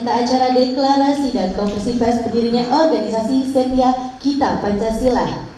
kita acara deklarasi dan konferensi pers berdirinya organisasi Setia Kita Pancasila.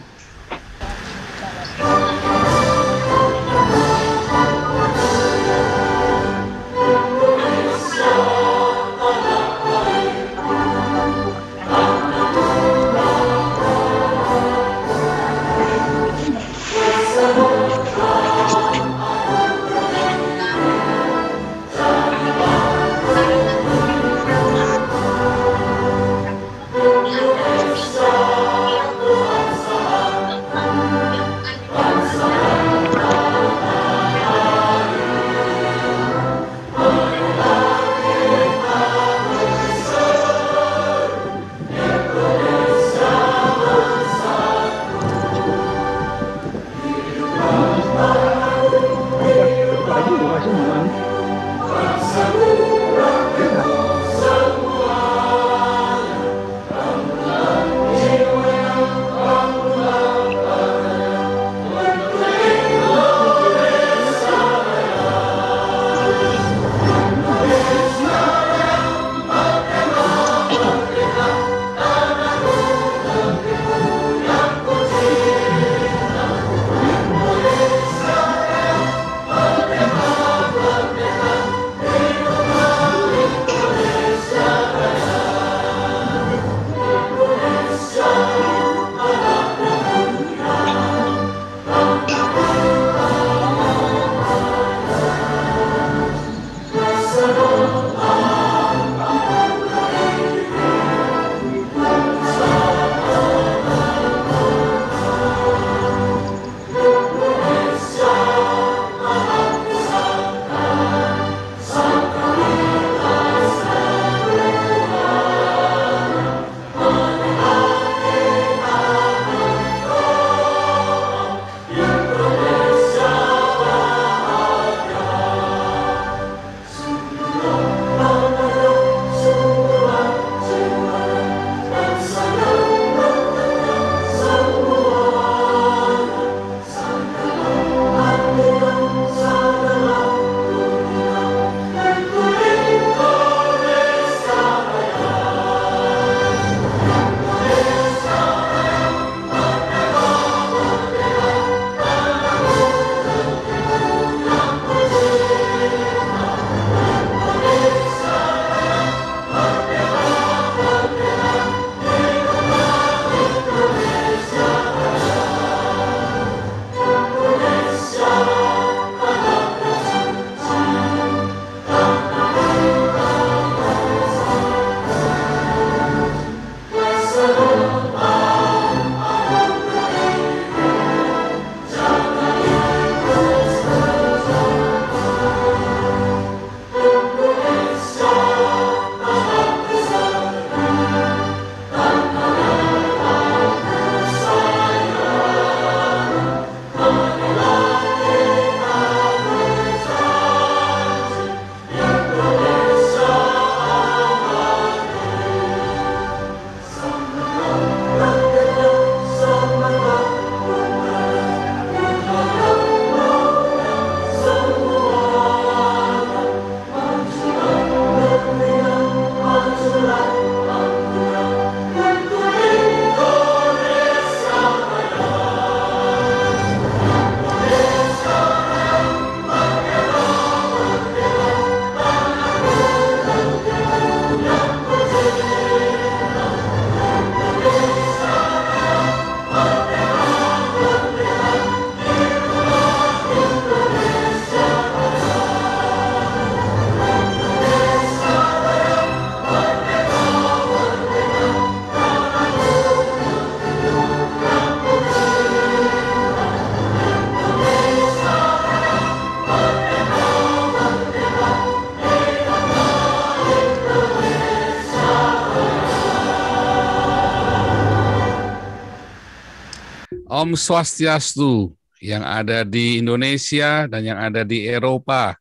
Om Swastiastu yang ada di Indonesia dan yang ada di Eropa.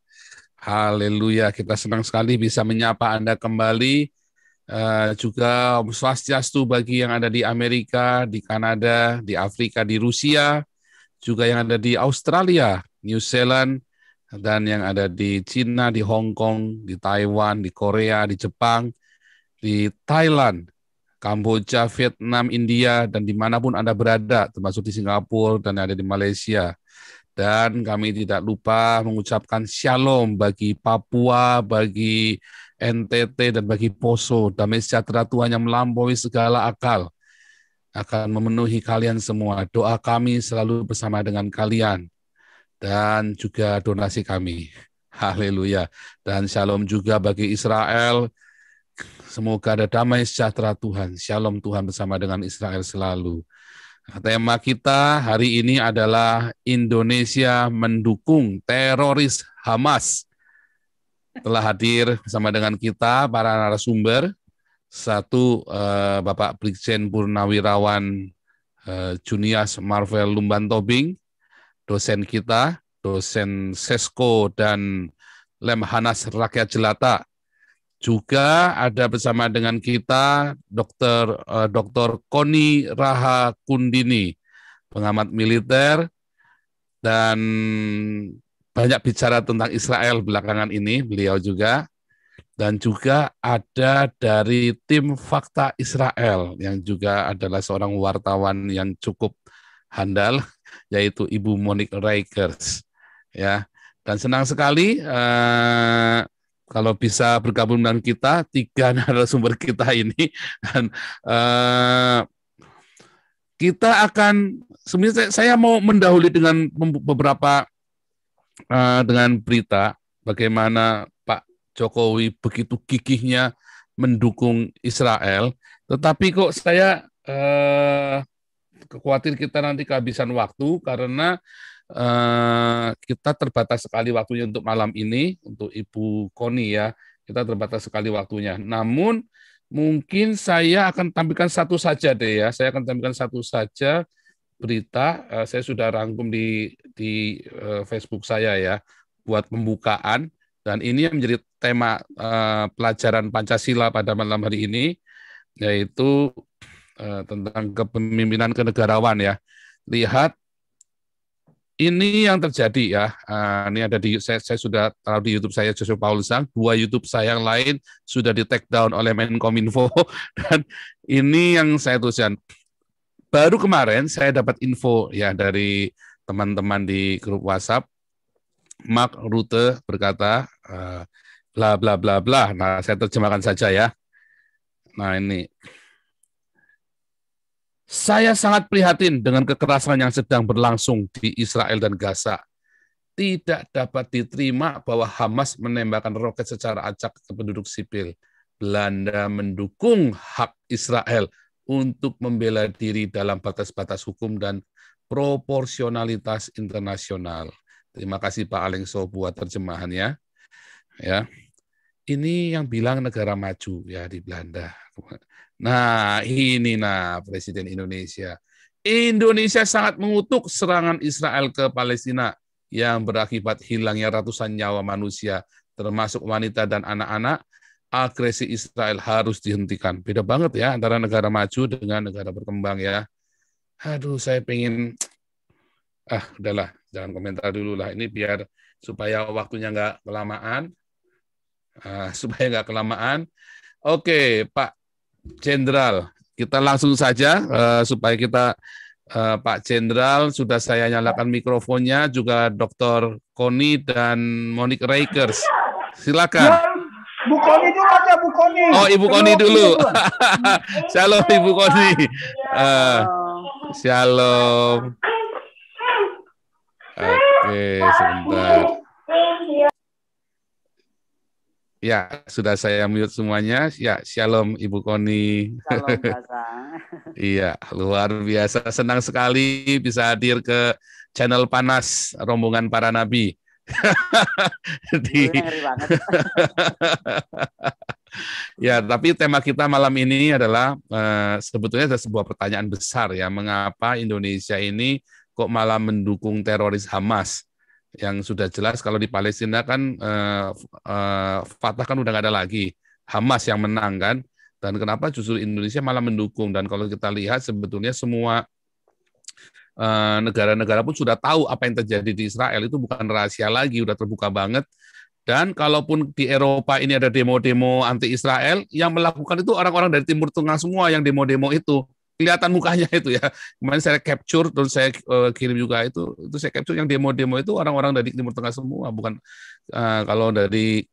Haleluya, kita senang sekali bisa menyapa Anda kembali. Juga Om Swastiastu bagi yang ada di Amerika, di Kanada, di Afrika, di Rusia, juga yang ada di Australia, New Zealand, dan yang ada di Cina, di Hong Kong, di Taiwan, di Korea, di Jepang, di Thailand, Kamboja, Vietnam, India, dan dimanapun Anda berada, termasuk di Singapura dan ada di Malaysia. Dan kami tidak lupa mengucapkan shalom bagi Papua, bagi NTT, dan bagi Poso. Damai sejahtera Tuhan yang melampaui segala akal akan memenuhi kalian semua. Doa kami selalu bersama dengan kalian dan juga donasi kami. Haleluya. Dan shalom juga bagi Israel. Semoga ada damai sejahtera Tuhan. Shalom Tuhan bersama dengan Israel selalu. Nah, tema kita hari ini adalah Indonesia mendukung teroris Hamas. Telah hadir bersama dengan kita para narasumber. Satu, Bapak Brigjen Purnawirawan Junias Marvel Lumban Tobing, dosen kita, dosen Sesko dan Lemhanas Rakyat Jelata. Juga ada bersama dengan kita Dr. Koni Raha Kundini, pengamat militer dan banyak bicara tentang Israel belakangan ini, beliau juga. Dan juga ada dari tim Fakta Israel yang juga adalah seorang wartawan yang cukup handal, yaitu Ibu Monique Reikers. Ya, dan senang sekali kalau bisa bergabung dengan kita, 3 narasumber kita ini. Dan kita akan, sebenarnya saya mau mendahului dengan beberapa dengan berita bagaimana Pak Jokowi begitu gigihnya mendukung Israel, tetapi kok saya khawatir kita nanti kehabisan waktu karena kita terbatas sekali waktunya untuk malam ini, untuk Ibu Koni ya, kita terbatas sekali waktunya. Namun mungkin saya akan tampilkan satu saja deh ya, saya akan tampilkan satu saja berita, saya sudah rangkum di Facebook saya ya, buat pembukaan, dan ini yang menjadi tema pelajaran Pancasila pada malam hari ini, yaitu tentang kepemimpinan kenegarawan ya. Lihat, ini yang terjadi ya, ini ada di, saya sudah taruh di YouTube saya, Joshua Paulsang, 2 YouTube saya yang lain sudah di take down oleh Menkominfo, dan ini yang saya tuliskan. Baru kemarin saya dapat info ya dari teman-teman di grup WhatsApp, Mark Rutte berkata, bla bla bla bla. Nah, saya terjemahkan saja ya. Nah, ini. Saya sangat prihatin dengan kekerasan yang sedang berlangsung di Israel dan Gaza. Tidak dapat diterima bahwa Hamas menembakkan roket secara acak ke penduduk sipil. Belanda mendukung hak Israel untuk membela diri dalam batas-batas hukum dan proporsionalitas internasional. Terima kasih Pak Alengso buat terjemahannya. Ya, ini yang bilang negara maju ya di Belanda. Nah, ini Presiden Indonesia. Indonesia sangat mengutuk serangan Israel ke Palestina yang berakibat hilangnya ratusan nyawa manusia, termasuk wanita dan anak-anak. Agresi Israel harus dihentikan. Beda banget ya antara negara maju dengan negara berkembang ya. Aduh, saya pengen, udahlah, jangan komentar dulu lah. Ini biar supaya waktunya nggak kelamaan. Oke, Pak Jenderal, kita langsung saja supaya kita, Pak Jenderal, sudah saya nyalakan mikrofonnya, juga Dr. Koni dan Monique Reikers. Silakan. Ya, Bu Koni dulu aja, Bu Koni. Oh, Ibu Koni dulu. Shalom, Ibu Koni. Shalom. Oke, sebentar. Ya, sudah saya mute semuanya. Ya, shalom Ibu Koni. Shalom, Pasang. Iya, luar biasa. Senang sekali bisa hadir ke channel Panas, rombongan para nabi. Ngeri banget. Ya, tapi tema kita malam ini adalah sebetulnya ada sebuah pertanyaan besar ya, mengapa Indonesia ini kok malah mendukung teroris Hamas? Yang sudah jelas kalau di Palestina kan Fatah kan udah nggak ada lagi, Hamas yang menang kan, dan kenapa justru Indonesia malah mendukung? Dan kalau kita lihat sebetulnya semua negara-negara pun sudah tahu apa yang terjadi di Israel, itu bukan rahasia lagi, udah terbuka banget. Dan kalaupun di Eropa ini ada demo-demo anti-Israel, yang melakukan itu orang-orang dari Timur Tengah semua yang demo-demo itu. Kelihatan mukanya itu ya. Kemarin saya capture, terus saya kirim juga itu saya capture yang demo-demo itu orang-orang dari Timur Tengah semua, bukan kalau dari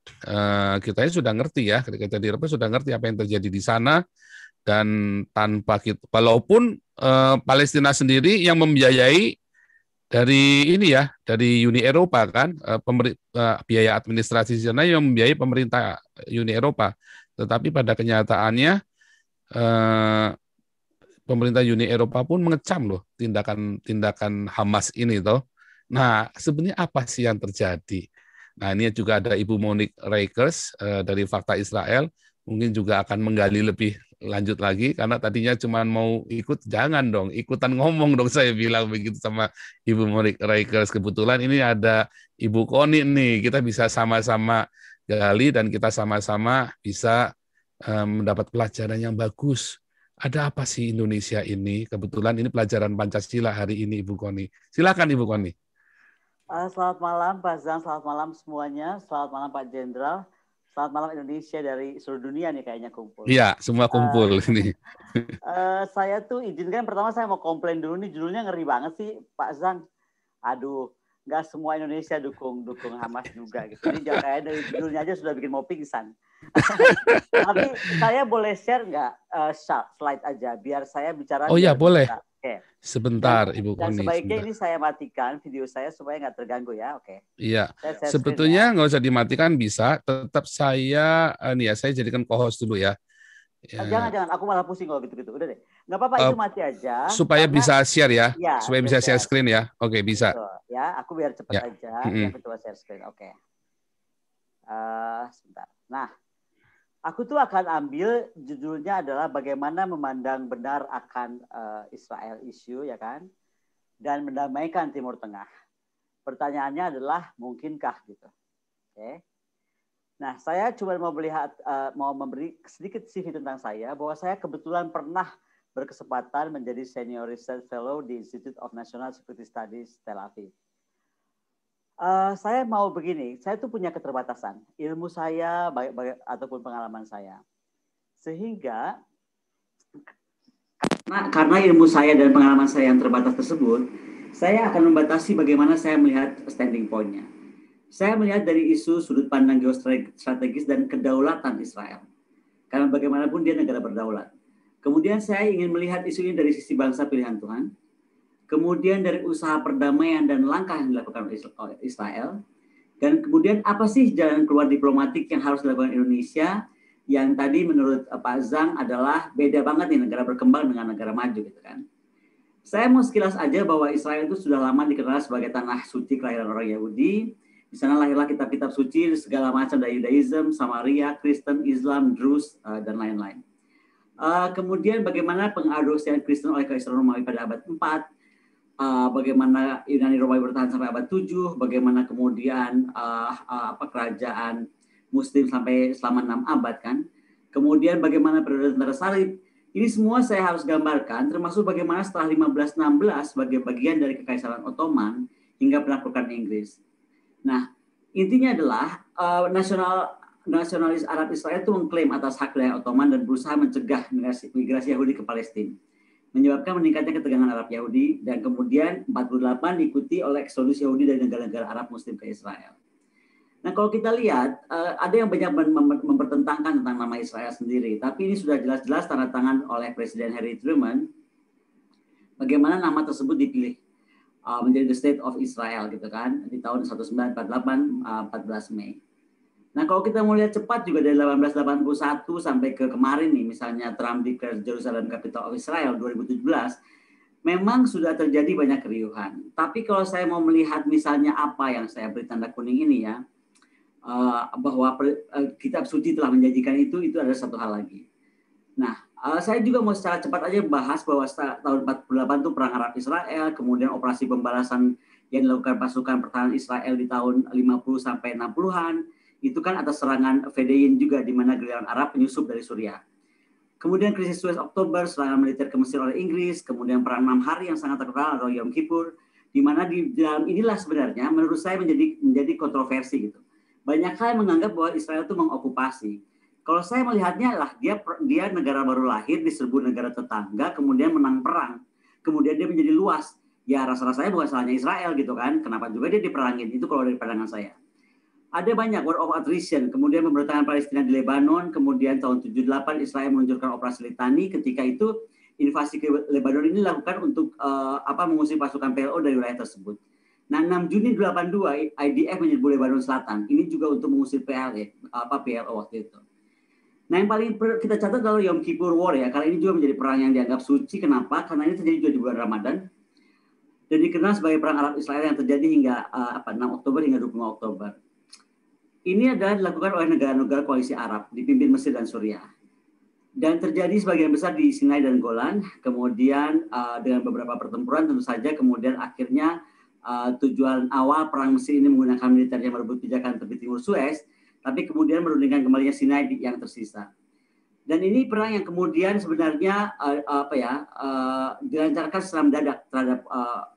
kita sudah ngerti ya, kita di Eropa sudah ngerti apa yang terjadi di sana, dan tanpa kita, walaupun Palestina sendiri yang membiayai dari ini ya, dari Uni Eropa kan, biaya administrasi di sana yang membiayai pemerintah Uni Eropa. Tetapi pada kenyataannya pemerintah Uni Eropa pun mengecam loh tindakan Hamas ini toh. Nah, sebenarnya apa sih yang terjadi? Nah, ini juga ada Ibu Monique Reikers dari Fakta Israel, mungkin juga akan menggali lebih lanjut lagi, karena tadinya cuma mau ikut, jangan dong, ikutan ngomong dong, saya bilang begitu sama Ibu Monique Reikers. Kebetulan ini ada Ibu Koni nih, kita bisa sama-sama gali dan kita sama-sama bisa mendapat pelajaran yang bagus. Ada apa sih Indonesia ini? Kebetulan ini pelajaran Pancasila hari ini, Ibu Koni. Silakan Ibu Koni. Selamat malam Pak Zang, selamat malam semuanya, selamat malam Pak Jenderal. Selamat malam Indonesia dari seluruh dunia nih kayaknya kumpul. Iya, semua kumpul ini. Saya tuh izinkan pertama saya mau komplain dulu nih, judulnya ngeri banget sih Pak Zang. Aduh, nggak semua Indonesia dukung Hamas juga gitu. Ini kayak dari judulnya aja sudah bikin mau pingsan. Tapi saya boleh share nggak slide aja biar saya bicara. Oh ya boleh. Oke. Sebentar Ibu Koni. Dan sebaiknya ini saya matikan video saya supaya nggak terganggu ya. Oke. Iya. Sebetulnya nggak usah dimatikan, bisa. Tetap saya saya jadikan co-host dulu ya. Jangan, aku malah pusing kalau gitu-gitu. Udah deh. Nggak apa-apa, itu mati aja. Supaya bisa share ya. Supaya bisa share screen ya. Oke, bisa. Betul. Ya, aku biar cepat aja. Aku coba share screen. Oke. Sebentar. Nah, aku tuh akan ambil judulnya adalah bagaimana memandang benar akan Israel issue, ya kan? Dan mendamaikan Timur Tengah. Pertanyaannya adalah mungkinkah gitu. Oke. Nah, saya cuma mau memberi sedikit CV tentang saya, bahwa saya kebetulan pernah berkesempatan menjadi Senior Research Fellow di Institute of National Security Studies Tel Aviv. Saya mau begini, saya tuh punya keterbatasan, ilmu saya ataupun pengalaman saya. Sehingga, karena ilmu saya dan pengalaman saya yang terbatas tersebut, saya akan membatasi bagaimana saya melihat standing point-nya. Saya melihat dari isu sudut pandang geostrategis dan kedaulatan Israel. Karena bagaimanapun dia negara berdaulat. Kemudian saya ingin melihat isu ini dari sisi bangsa pilihan Tuhan. Kemudian dari usaha perdamaian dan langkah yang dilakukan oleh Israel. Dan kemudian apa sih jalan keluar diplomatik yang harus dilakukan Indonesia, yang tadi menurut Pak Zang adalah beda banget nih negara berkembang dengan negara maju gitu kan. Saya mau sekilas aja bahwa Israel itu sudah lama dikenal sebagai tanah suci kelahiran orang Yahudi. Di sana lahirlah kitab-kitab suci segala macam dari Judaism, Samaria, Kristen, Islam, Druze, dan lain-lain. Kemudian bagaimana pengadopsian Kristen oleh Kaisar Romawi pada abad 4, bagaimana Yunani Romawi bertahan sampai abad 7, bagaimana kemudian kerajaan Muslim sampai selama 6 abad kan. Kemudian bagaimana periode tentara salib. Ini semua saya harus gambarkan, termasuk bagaimana setelah 1516 sebagai bagian dari Kekaisaran Ottoman hingga penaklukan Inggris. Nah, intinya adalah nasionalis Arab Israel itu mengklaim atas hak wilayah Ottoman dan berusaha mencegah migrasi Yahudi ke Palestina, menyebabkan meningkatnya ketegangan Arab Yahudi, dan kemudian 48 diikuti oleh eksodus Yahudi dari negara-negara Arab Muslim ke Israel. Nah, kalau kita lihat, ada yang banyak mempertentangkan tentang nama Israel sendiri, tapi ini sudah jelas-jelas tanda tangan oleh Presiden Harry Truman bagaimana nama tersebut dipilih menjadi the State of Israel gitu kan di tahun 1948 14 Mei. Nah, kalau kita mau lihat cepat juga dari 1881 sampai ke kemarin nih, misalnya Trump declare Jerusalem Capital of Israel 2017, memang sudah terjadi banyak keriuhan. Tapi kalau saya mau melihat misalnya apa yang saya beri tanda kuning ini ya, bahwa kitab suci telah menjanjikan itu adalah satu hal lagi. Nah, saya juga mau secara cepat aja bahas bahwa tahun 48 itu perang Arab Israel, kemudian operasi pembalasan yang dilakukan pasukan pertahanan Israel di tahun 50 sampai 60-an, itu kan atas serangan Fedein juga di mana giliran Arab penyusup dari Suriah. Kemudian krisis Suez Oktober, serangan militer ke Mesir oleh Inggris, kemudian perang 6 hari yang sangat terkenal atau Yom Kippur, di mana di dalam inilah sebenarnya menurut saya menjadi kontroversi gitu. Banyak hal yang menganggap bahwa Israel itu mengokupasi. Kalau saya melihatnya lah dia negara baru lahir di serbu negara tetangga, kemudian menang perang, kemudian dia menjadi luas. Ya rasa-rasanya bukan salahnya Israel gitu kan. Kenapa juga dia diperangin? Itu kalau dari pandangan saya. Ada banyak war of attrition, kemudian pemberontakan Palestina di Lebanon, kemudian tahun 78 Israel meluncurkan operasi Litani. Ketika itu invasi ke Lebanon ini dilakukan untuk mengusir pasukan PLO dari wilayah tersebut. Nah, 6 Juni 82 IDF menyerbu Lebanon Selatan. Ini juga untuk mengusir PLO waktu itu. Nah, yang paling kita catat adalah Yom Kippur War ya. Kali ini juga menjadi perang yang dianggap suci. Kenapa? Karena ini terjadi juga di bulan Ramadan. Dan dikenal sebagai perang Arab Israel yang terjadi hingga 6 Oktober hingga 25 Oktober. Ini adalah dilakukan oleh negara-negara koalisi Arab, dipimpin Mesir dan Suriah. Dan terjadi sebagian besar di Sinai dan Golan, kemudian dengan beberapa pertempuran tentu saja, kemudian akhirnya tujuan awal perang Mesir ini menggunakan militernya merebut pijakan tepi timur Suez, tapi kemudian menurunkan kembalinya Sinai yang tersisa. Dan ini perang yang kemudian sebenarnya dilancarkan secara mendadak terhadap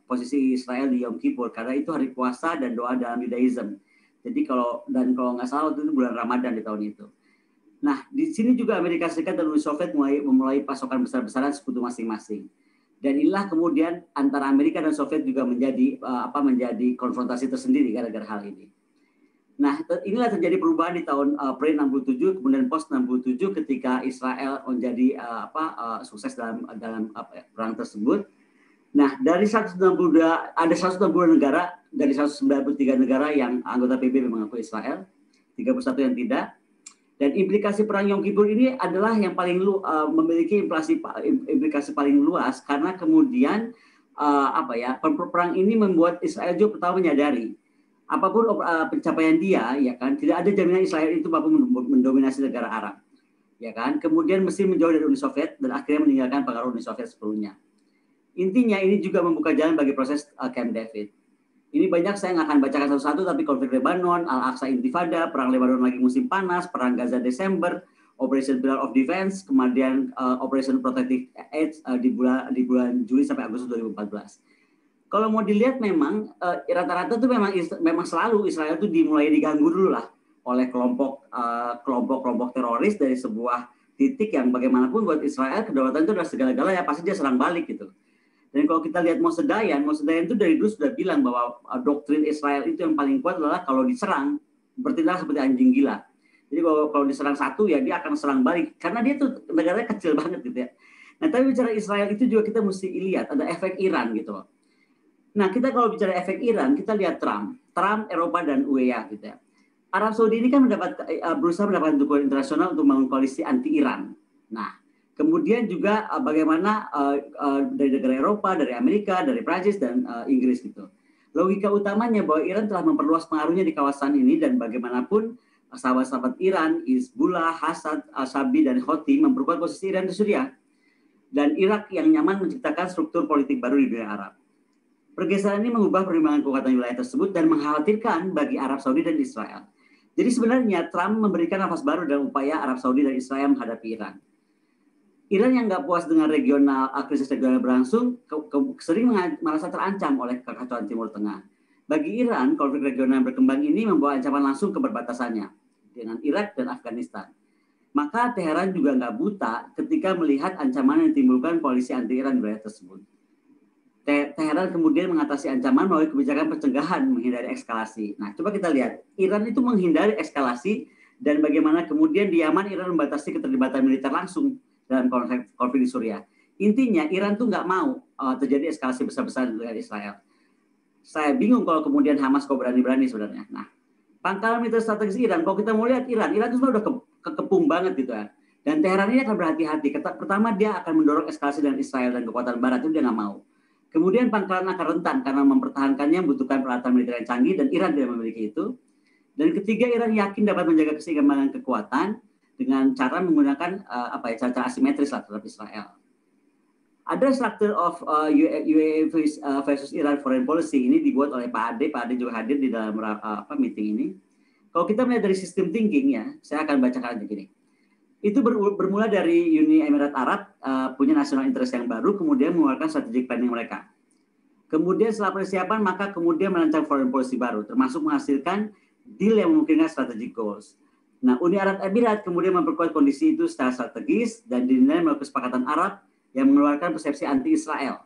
posisi Israel di Yom Kippur, karena itu hari puasa dan doa dalam Judaism. Jadi kalau nggak salah itu bulan Ramadan di tahun itu. Nah, di sini juga Amerika Serikat dan Uni Soviet memulai pasokan besar-besaran sekutu masing-masing. Dan inilah kemudian antara Amerika dan Soviet juga menjadi konfrontasi tersendiri gara-gara hal ini. Nah, inilah terjadi perubahan di tahun pre-67 kemudian post-67 ketika Israel menjadi sukses dalam perang tersebut. Nah, dari 162 ada 160 negara dari 193 negara yang anggota PBB mengakui Israel, 31 yang tidak. Dan implikasi perang Yom Kippur ini adalah yang paling memiliki implikasi paling luas karena kemudian perang ini membuat Israel juga pertama menyadari apapun pencapaian dia, ya kan, tidak ada jaminan Israel itu mampu mendominasi negara Arab, ya kan. Kemudian Mesir menjauh dari Uni Soviet dan akhirnya meninggalkan pengaruh Uni Soviet sepenuhnya. Intinya ini juga membuka jalan bagi proses Camp David. Ini banyak saya nggak akan bacakan satu-satu, tapi konflik Lebanon, Al-Aqsa Intifada, perang Lebanon lagi musim panas, perang Gaza Desember, Operation Pillar of Defense, kemudian Operation Protective Edge di bulan Juli sampai Agustus 2014. Kalau mau dilihat memang rata-rata itu memang selalu Israel itu dimulai diganggu dulu lah oleh kelompok teroris dari sebuah titik yang bagaimanapun buat Israel kedaulatan itu adalah segala-galanya, pasti dia serang balik gitu. Dan kalau kita lihat Moshe Dayan itu dari dulu sudah bilang bahwa doktrin Israel itu yang paling kuat adalah kalau diserang bertindak seperti anjing gila. Jadi kalau diserang satu ya dia akan serang balik karena dia tuh negaranya kecil banget gitu ya. Nah, tapi bicara Israel itu juga kita mesti lihat ada efek Iran gitu loh. Nah, kita kalau bicara efek Iran, kita lihat Trump, Eropa dan UEA gitu ya. Arab Saudi ini kan berusaha mendapatkan dukungan internasional untuk membangun koalisi anti Iran. Nah, kemudian juga bagaimana dari negara Eropa, dari Amerika, dari Prancis dan Inggris gitu. Logika utamanya bahwa Iran telah memperluas pengaruhnya di kawasan ini dan bagaimanapun sahabat-sahabat Iran, Hizbullah, Hasad, Shabi dan Houthi memperkuat posisi Iran di Suriah. Dan Irak yang nyaman menciptakan struktur politik baru di dunia Arab. Pergeseran ini mengubah perimbangan kekuatan wilayah tersebut dan mengkhawatirkan bagi Arab Saudi dan Israel. Jadi sebenarnya Trump memberikan nafas baru dalam upaya Arab Saudi dan Israel menghadapi Iran. Iran yang nggak puas dengan krisis regional berlangsung, sering merasa terancam oleh kekacauan Timur Tengah. Bagi Iran, konflik regional yang berkembang ini membawa ancaman langsung ke perbatasannya dengan Irak dan Afghanistan. Maka Teheran juga nggak buta ketika melihat ancaman yang ditimbulkan koalisi anti-Iran di wilayah tersebut. Teheran kemudian mengatasi ancaman melalui kebijakan pencegahan menghindari eskalasi. Nah, coba kita lihat. Iran itu menghindari eskalasi dan bagaimana kemudian di Yaman Iran membatasi keterlibatan militer langsung dalam konflik di Suriah. Intinya Iran tuh nggak mau terjadi eskalasi besar-besaran dengan Israel. Saya bingung kalau kemudian Hamas kok berani-berani sebenarnya. Nah, pangkalan militer strategis Iran, kalau kita mau lihat Iran itu sudah kekepung banget gitu ya. Dan Teheran ini akan berhati-hati. Pertama dia akan mendorong eskalasi dengan Israel dan kekuatan Barat, itu dia nggak mau. Kemudian pangkalan akan rentan karena mempertahankannya membutuhkan peralatan militer yang canggih dan Iran tidak memiliki itu. Dan ketiga, Iran yakin dapat menjaga keseimbangan kekuatan dengan cara menggunakan cara asimetris lah terhadap Israel. Ada structure of UAE versus Iran foreign policy ini dibuat oleh Pak Ade juga hadir di dalam meeting ini. Kalau kita melihat dari sistem thinking ya, saya akan bacakan aja gini. Itu bermula dari Uni Emirat Arab punya national interest yang baru, kemudian mengeluarkan strategic planning mereka. Kemudian setelah persiapan, maka kemudian merancang foreign policy baru, termasuk menghasilkan deal yang memungkinkan strategic goals. Nah, Uni Arab Emirat kemudian memperkuat kondisi itu secara strategis dan dinilai melalui kesepakatan Arab yang mengeluarkan persepsi anti-Israel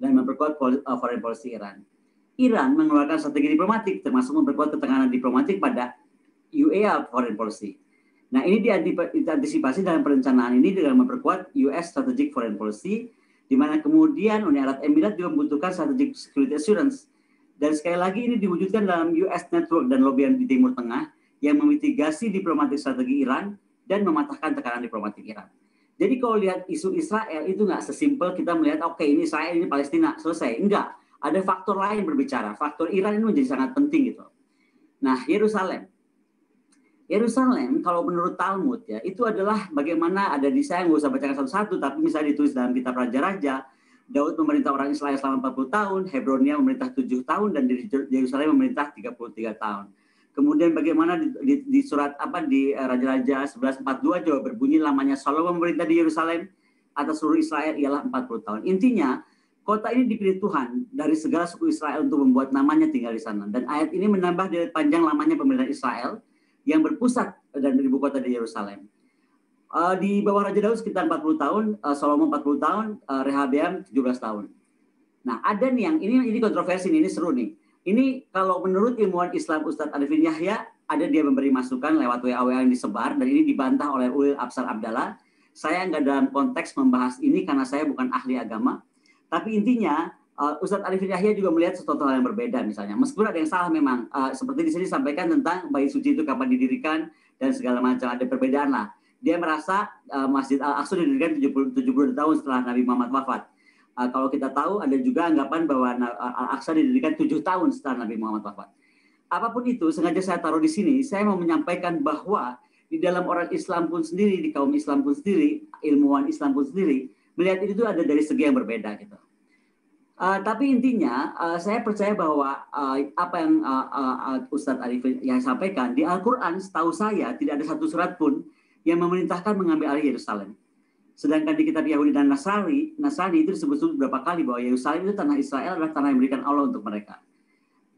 dan memperkuat foreign policy Iran. Iran mengeluarkan strategi diplomatik termasuk memperkuat ketegangan diplomatik pada UEA foreign policy. Nah, ini diantisipasi dalam perencanaan ini dengan memperkuat US strategic foreign policy, di mana kemudian Uni Arab Emirat juga membutuhkan strategic security assurance. Dan sekali lagi ini diwujudkan dalam US network dan lobbyan di Timur Tengah yang memitigasi diplomatik strategi Iran dan mematahkan tekanan diplomatik Iran. Jadi kalau lihat isu Israel itu nggak sesimpel kita melihat oke, ini Israel, ini Palestina, selesai. Enggak, ada faktor lain berbicara. Faktor Iran ini menjadi sangat penting gitu. Nah, Yerusalem kalau menurut Talmud ya itu adalah bagaimana ada di saya nggak usah bacakan satu-satu, tapi misalnya ditulis dalam kitab Raja-Raja, Daud memerintah orang Israel selama 40 tahun, Hebronia memerintah 7 tahun, dan di Yerusalem memerintah 33 tahun. Kemudian bagaimana di surat di Raja-Raja 11:42 juga berbunyi lamanya Salomo memerintah di Yerusalem atas seluruh Israel ialah 40 tahun. Intinya kota ini dipilih Tuhan dari segala suku Israel untuk membuat namanya tinggal di sana. Dan ayat ini menambah dari panjang lamanya pemerintahan Israel yang berpusat dan ibu kota di Yerusalem. Di bawah Raja Daud sekitar 40 tahun, Salomo 40 tahun, Rehabeam 17 tahun. Nah, ada nih yang ini kontroversi ini seru nih. Ini kalau menurut ilmuwan Islam Ustadz Arifin Yahya, ada dia memberi masukan lewat WA yang disebar, dan ini dibantah oleh Ulil Absar Abdallah. Saya nggak dalam konteks membahas ini karena saya bukan ahli agama. Tapi intinya, Ustadz Arifin Yahya juga melihat sesuatu hal yang berbeda misalnya. Meskipun ada yang salah memang, seperti di sini disampaikan tentang bayi suci itu kapan didirikan, dan segala macam, ada perbedaan lah. Dia merasa Masjid Al-Aqsa didirikan 70 tahun setelah Nabi Muhammad wafat. Kalau kita tahu ada juga anggapan bahwa Al-Aqsa didirikan 7 tahun setelah Nabi Muhammad wafat. Apapun itu, sengaja saya taruh di sini, saya mau menyampaikan bahwa di dalam orang Islam pun sendiri, di kaum Islam pun sendiri, ilmuwan Islam pun sendiri, melihat itu ada dari segi yang berbeda gitu. Tapi intinya, saya percaya bahwa apa yang Ustadz Arifin yang sampaikan, di Al-Quran setahu saya tidak ada satu surat pun yang memerintahkan mengambil alih Yerusalem. Sedangkan di kitab Yahudi dan Nasrani itu disebut beberapa kali bahwa Yerusalem itu tanah Israel adalah tanah yang diberikan Allah untuk mereka.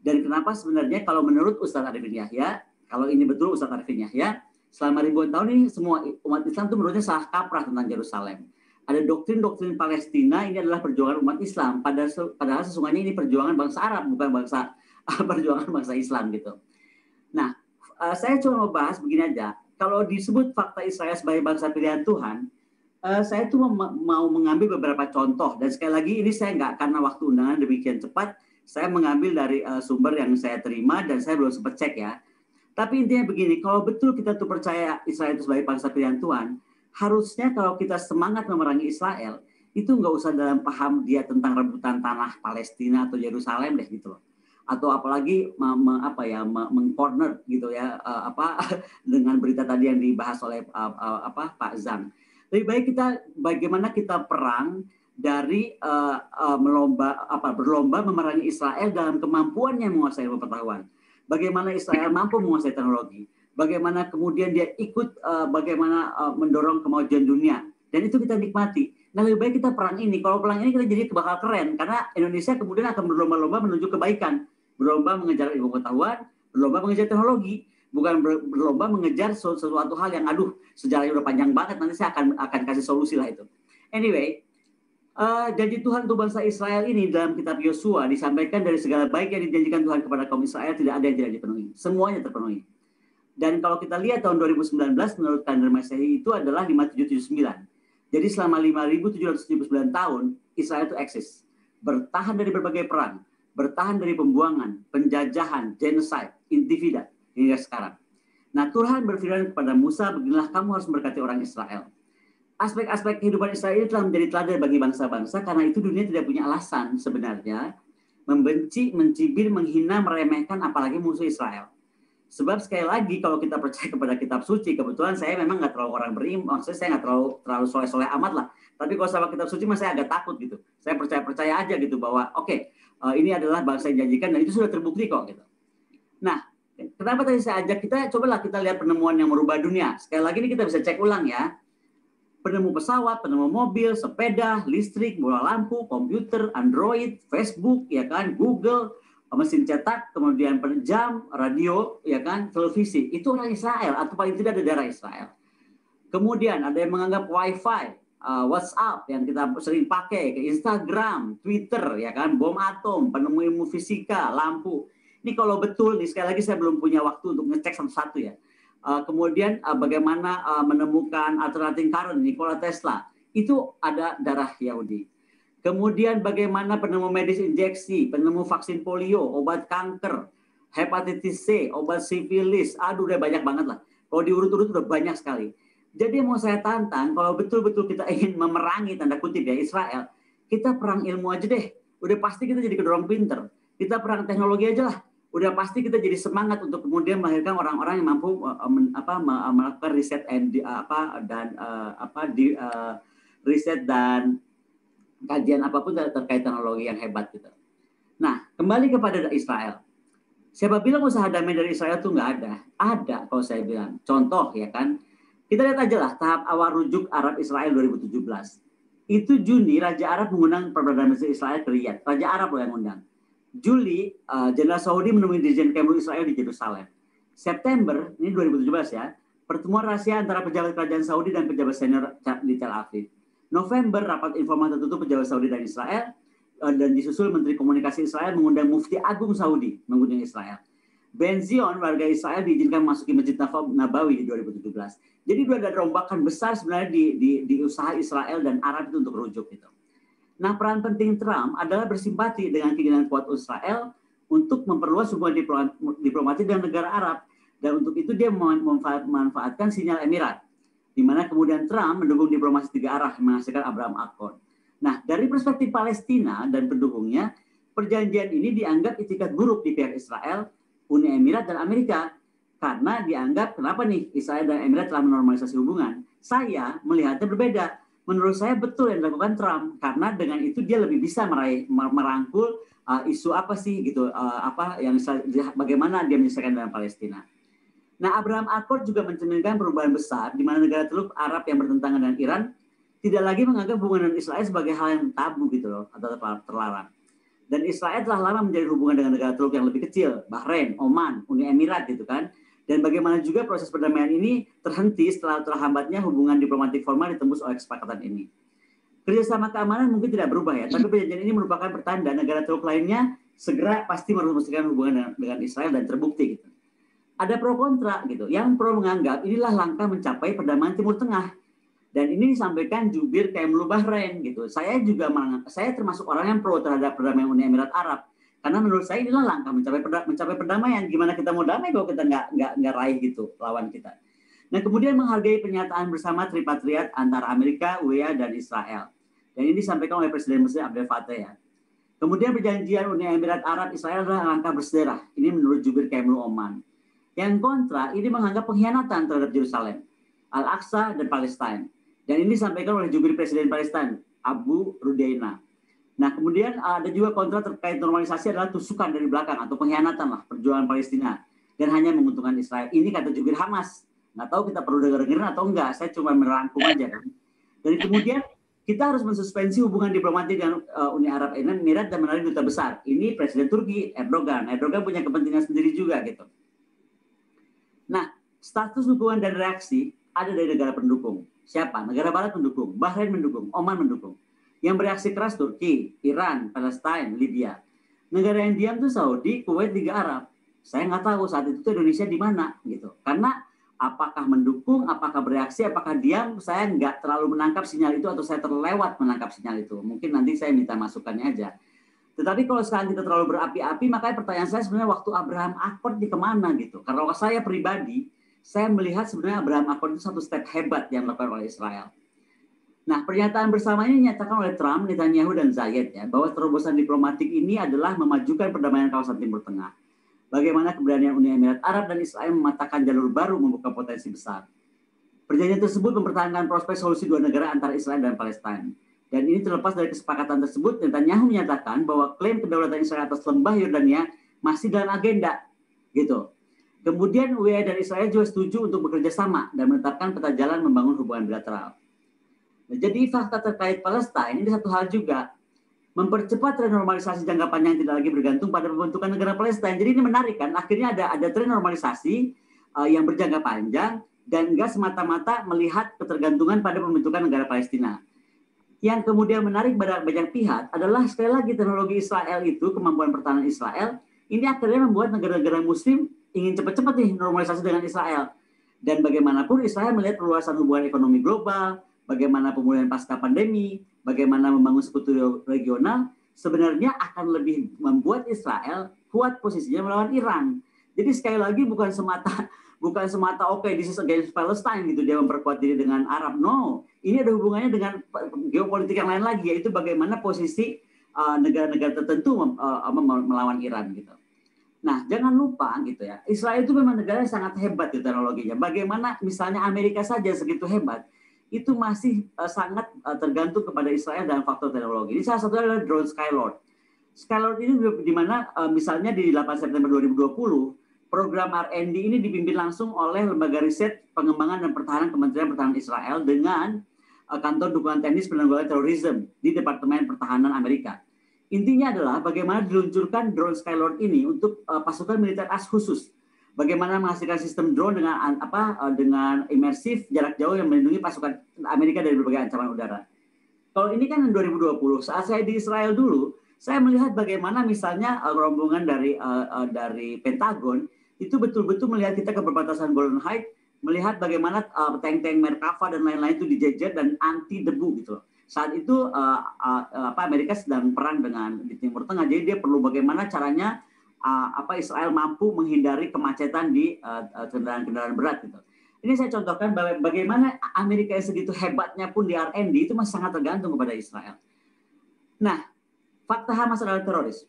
Dan kenapa sebenarnya kalau menurut Ustadz Arifin Yahya, kalau ini betul Ustadz Arifin Yahya, selama ribuan tahun ini semua umat Islam itu menurutnya salah kaprah tentang Yerusalem. Ada doktrin-doktrin Palestina ini adalah perjuangan umat Islam, padahal sesungguhnya ini perjuangan bangsa Arab, bukan perjuangan bangsa Islam gitu. Nah, saya cuma mau bahas begini aja. Kalau disebut fakta Israel sebagai bangsa pilihan Tuhan, saya tuh mau mengambil beberapa contoh, dan sekali lagi ini saya nggak karena waktu undangan demikian cepat, saya mengambil dari sumber yang saya terima dan saya belum sempat cek ya. Tapi intinya begini, kalau betul kita tuh percaya Israel itu sebagai bangsa pilihan Tuhan, harusnya kalau kita semangat memerangi Israel, itu nggak usah dalam paham dia tentang rebutan tanah Palestina atau Yerusalem deh gitu loh. Atau apalagi mengcorner gitu ya dengan berita tadi yang dibahas oleh Pak Zhang. Lebih baik bagaimana kita perang dari berlomba memerangi Israel dalam kemampuannya menguasai pengetahuan. Bagaimana Israel mampu menguasai teknologi. Bagaimana kemudian dia ikut mendorong kemajuan dunia. Dan itu kita nikmati. Nah, lebih baik kita perang ini. Kalau perang ini kita jadi bakal keren. Karena Indonesia kemudian akan berlomba-lomba menuju kebaikan. Berlomba mengejar ilmu pengetahuan, berlomba mengejar teknologi. Bukan berlomba mengejar sesuatu hal yang sejarahnya udah panjang banget, nanti saya akan kasih solusi lah itu. Anyway, janji Tuhan untuk bangsa Israel ini dalam kitab Yosua disampaikan dari segala baik yang dijanjikan Tuhan kepada kaum Israel tidak ada yang tidak dipenuhi. Semuanya terpenuhi. Dan kalau kita lihat tahun 2019 menurut kalender Masehi itu adalah 5779. Jadi selama 5779 tahun Israel itu eksis. Bertahan dari berbagai perang, bertahan dari pembuangan, penjajahan, genocide, intifida hingga sekarang. Nah, Tuhan berfirman kepada Musa, beginilah kamu harus memberkati orang Israel. Aspek-aspek kehidupan Israel itu telah menjadi teladan bagi bangsa-bangsa, karena itu dunia tidak punya alasan sebenarnya membenci, mencibir, menghina, meremehkan apalagi musuh Israel. Sebab sekali lagi kalau kita percaya kepada kitab suci, kebetulan saya memang nggak terlalu orang beriman, maksudnya saya nggak terlalu soleh-soleh amat lah. Tapi kalau sama kitab suci, saya agak takut gitu. Saya percaya aja gitu bahwa ini adalah bangsa yang dijanjikan dan itu sudah terbukti kok gitu. Nah, kenapa tadi saya ajak cobalah kita lihat penemuan yang merubah dunia. Sekali lagi ini kita bisa cek ulang ya. Penemu pesawat, penemu mobil, sepeda, listrik, bola lampu, komputer, Android, Facebook, ya kan, Google, mesin cetak, kemudian jam, radio, ya kan, televisi, itu orang Israel atau paling tidak ada darah Israel. Kemudian ada yang menganggap WiFi, WhatsApp yang kita sering pakai, ke Instagram, Twitter, ya kan, bom atom, penemu ilmu fisika, lampu. Ini kalau betul, nih, sekali lagi saya belum punya waktu untuk ngecek satu-satu ya. Kemudian bagaimana menemukan alternating current, Nikola Tesla, itu ada darah Yahudi. Kemudian bagaimana penemu medis injeksi, penemu vaksin polio, obat kanker, hepatitis C, obat sifilis, aduh udah banyak banget lah. Kalau diurut-urut udah banyak sekali. Jadi mau saya tantang, kalau betul-betul kita ingin memerangi tanda kutip ya Israel, kita perang ilmu aja deh. Udah pasti kita jadi kedorong pinter. Kita perang teknologi aja lah. Udah pasti kita jadi semangat untuk kemudian melahirkan orang-orang yang mampu melakukan riset riset dan kajian apapun terkait teknologi yang hebat gitu. Nah, kembali kepada Israel. Siapa bilang usaha damai dari Israel itu nggak ada? Ada kalau saya bilang. Contoh ya kan, kita lihat aja lah tahap awal rujuk Arab Israel 2017. Itu Juni Raja Arab mengundang Perdana Menteri Israel ke Riyadh. Raja Arab loh yang undang. Juli, Jenderal Saudi menemui Dirjen Kemlu Israel di Yerusalem. September, ini 2017 ya, pertemuan rahasia antara pejabat kerajaan Saudi dan pejabat senior di Tel Aviv. November, rapat informal tertutup pejabat Saudi dan Israel, dan disusul Menteri Komunikasi Israel mengundang Mufti Agung Saudi mengunjungi Israel. Ben Zion, warga Israel, diizinkan memasuki Masjid Nabawi di 2017. Jadi ada rombakan besar sebenarnya di usaha Israel dan Arab itu untuk rujuk gitu. Nah, peran penting Trump adalah bersimpati dengan keinginan kuat Israel untuk memperluas hubungan diplomatik dengan negara Arab. Dan untuk itu dia memanfaatkan sinyal Emirat, di mana kemudian Trump mendukung diplomasi tiga arah menghasilkan Abraham Accord. Nah, dari perspektif Palestina dan pendukungnya, perjanjian ini dianggap itikat buruk di pihak Israel, Uni Emirat, dan Amerika. Karena dianggap, kenapa nih Israel dan Emirat telah menormalisasi hubungan? Saya melihatnya berbeda. Menurut saya betul yang dilakukan Trump, karena dengan itu dia lebih bisa merangkul isu apa sih gitu, bagaimana dia menyelesaikan dengan Palestina. Nah, Abraham Accord juga mencerminkan perubahan besar di mana negara Teluk Arab yang bertentangan dengan Iran tidak lagi menganggap hubungan dengan Israel sebagai hal yang tabu gitu loh, atau terlarang. Dan Israel telah lama menjadi hubungan dengan negara Teluk yang lebih kecil, Bahrain, Oman, Uni Emirat gitu kan. Dan bagaimana juga proses perdamaian ini terhenti setelah terhambatnya hubungan diplomatik formal ditembus oleh kesepakatan ini. Kerjasama keamanan mungkin tidak berubah ya, tapi perjanjian ini merupakan pertanda negara Teluk lainnya segera pasti merumuskan hubungan dengan Israel dan terbukti gitu. Ada pro kontra gitu. Yang pro menganggap inilah langkah mencapai perdamaian Timur Tengah. Dan ini disampaikan jubir Kemlu Bahrain gitu. Saya termasuk orang yang pro terhadap perdamaian Uni Emirat Arab. Karena menurut saya inilah langkah mencapai perdamaian. Gimana kita mau damai kalau kita nggak raih gitu lawan kita. Nah, kemudian menghargai pernyataan bersama tripartit antara Amerika, UEA, dan Israel. Dan ini disampaikan oleh Presiden Mesir Abdel Fattah ya. Kemudian perjanjian Uni Emirat Arab Israel adalah langkah bersejarah. Ini menurut jubir Kemlu Oman. Yang kontra, ini menganggap pengkhianatan terhadap Yerusalem, Al-Aqsa, dan Palestina. Dan ini disampaikan oleh jubir Presiden Palestina, Abu Rudaina. Nah, kemudian ada juga kontra terkait normalisasi adalah tusukan dari belakang atau pengkhianatan lah perjuangan Palestina. Dan hanya menguntungkan Israel. Ini kata jubir Hamas. Nggak tahu kita perlu dengar-dengarin atau enggak, saya cuma merangkum aja kan. Dan kemudian kita harus mensuspensi hubungan diplomatik dengan Uni Arab Emirat dan menarik duta besar. Ini Presiden Turki, Erdogan. Erdogan punya kepentingan sendiri juga gitu. Nah, status dukungan dan reaksi ada dari negara pendukung. Siapa? Negara Barat mendukung, Bahrain mendukung, Oman mendukung. Yang bereaksi keras Turki, Iran, Palestina, Libya. Negara yang diam itu Saudi, Kuwait, Liga Arab. Saya nggak tahu saat itu Indonesia di mana gitu. Karena apakah mendukung, apakah bereaksi, apakah diam, saya nggak terlalu menangkap sinyal itu atau saya terlewat menangkap sinyal itu. Mungkin nanti saya minta masukannya aja. Tetapi kalau sekarang kita terlalu berapi-api, makanya pertanyaan saya sebenarnya waktu Abraham Accord di kemana gitu. Karena kalau saya pribadi, saya melihat sebenarnya Abraham Accord itu satu step hebat yang dilakukan oleh Israel. Nah, pernyataan bersama ini dinyatakan oleh Trump, Netanyahu, dan Zayed ya, bahwa terobosan diplomatik ini adalah memajukan perdamaian kawasan Timur Tengah. Bagaimana keberanian Uni Emirat Arab dan Israel mematahkan jalur baru membuka potensi besar. Perjanjian tersebut mempertahankan prospek solusi dua negara antara Israel dan Palestina. Dan ini terlepas dari kesepakatan tersebut, Netanyahu menyatakan bahwa klaim kedaulatan Israel atas lembah Yordania masih dalam agenda, gitu. Kemudian UEA dan Israel juga setuju untuk bekerja sama dan menetapkan peta jalan membangun hubungan bilateral. Nah, jadi fakta terkait Palestina ini satu hal juga. mempercepat tren normalisasi jangka panjang tidak lagi bergantung pada pembentukan negara Palestina. Jadi ini menarik kan, akhirnya ada tren normalisasi yang berjangka panjang dan enggak semata-mata melihat ketergantungan pada pembentukan negara Palestina. Yang kemudian menarik pada banyak pihak adalah sekali lagi teknologi Israel itu, kemampuan pertahanan Israel, ini akhirnya membuat negara-negara Muslim ingin cepat-cepat nih normalisasi dengan Israel. Dan bagaimanapun Israel melihat perluasan hubungan ekonomi global, bagaimana pemulihan pasca pandemi, bagaimana membangun sekutu regional, sebenarnya akan lebih membuat Israel kuat posisinya melawan Iran. Jadi sekali lagi bukan semata oke, this is against Palestine gitu, dia memperkuat diri dengan Arab. No, ini ada hubungannya dengan geopolitik yang lain lagi, yaitu bagaimana posisi negara-negara tertentu melawan Iran gitu. Nah, jangan lupa gitu ya, Israel itu memang negara yang sangat hebat di teknologinya. Bagaimana misalnya Amerika saja segitu hebat, itu masih sangat tergantung kepada Israel dalam faktor teknologi. Ini salah satunya adalah drone Skylord. Skylord ini di mana misalnya di 8 September 2020, program R&D ini dipimpin langsung oleh Lembaga Riset Pengembangan dan Pertahanan Kementerian Pertahanan Israel dengan Kantor Dukungan Teknis Penanggulangan Terorisme di Departemen Pertahanan Amerika. Intinya adalah bagaimana diluncurkan drone Skylord ini untuk pasukan militer as khusus. Bagaimana menghasilkan sistem drone dengan imersif jarak jauh yang melindungi pasukan Amerika dari berbagai ancaman udara. Kalau ini kan 2020, saat saya di Israel dulu, saya melihat bagaimana misalnya rombongan dari Pentagon itu betul-betul melihat kita ke perbatasan Golden Heights, melihat bagaimana tank-tank Merkava dan lain-lain itu dijejer dan anti debu gitu. Saat itu Amerika sedang perang di Timur Tengah, jadi dia perlu bagaimana caranya Israel mampu menghindari kemacetan di kendaraan-kendaraan berat gitu. Ini saya contohkan bagaimana Amerika yang segitu hebatnya pun di R&D itu masih sangat tergantung kepada Israel. Nah, fakta Hamas adalah teroris.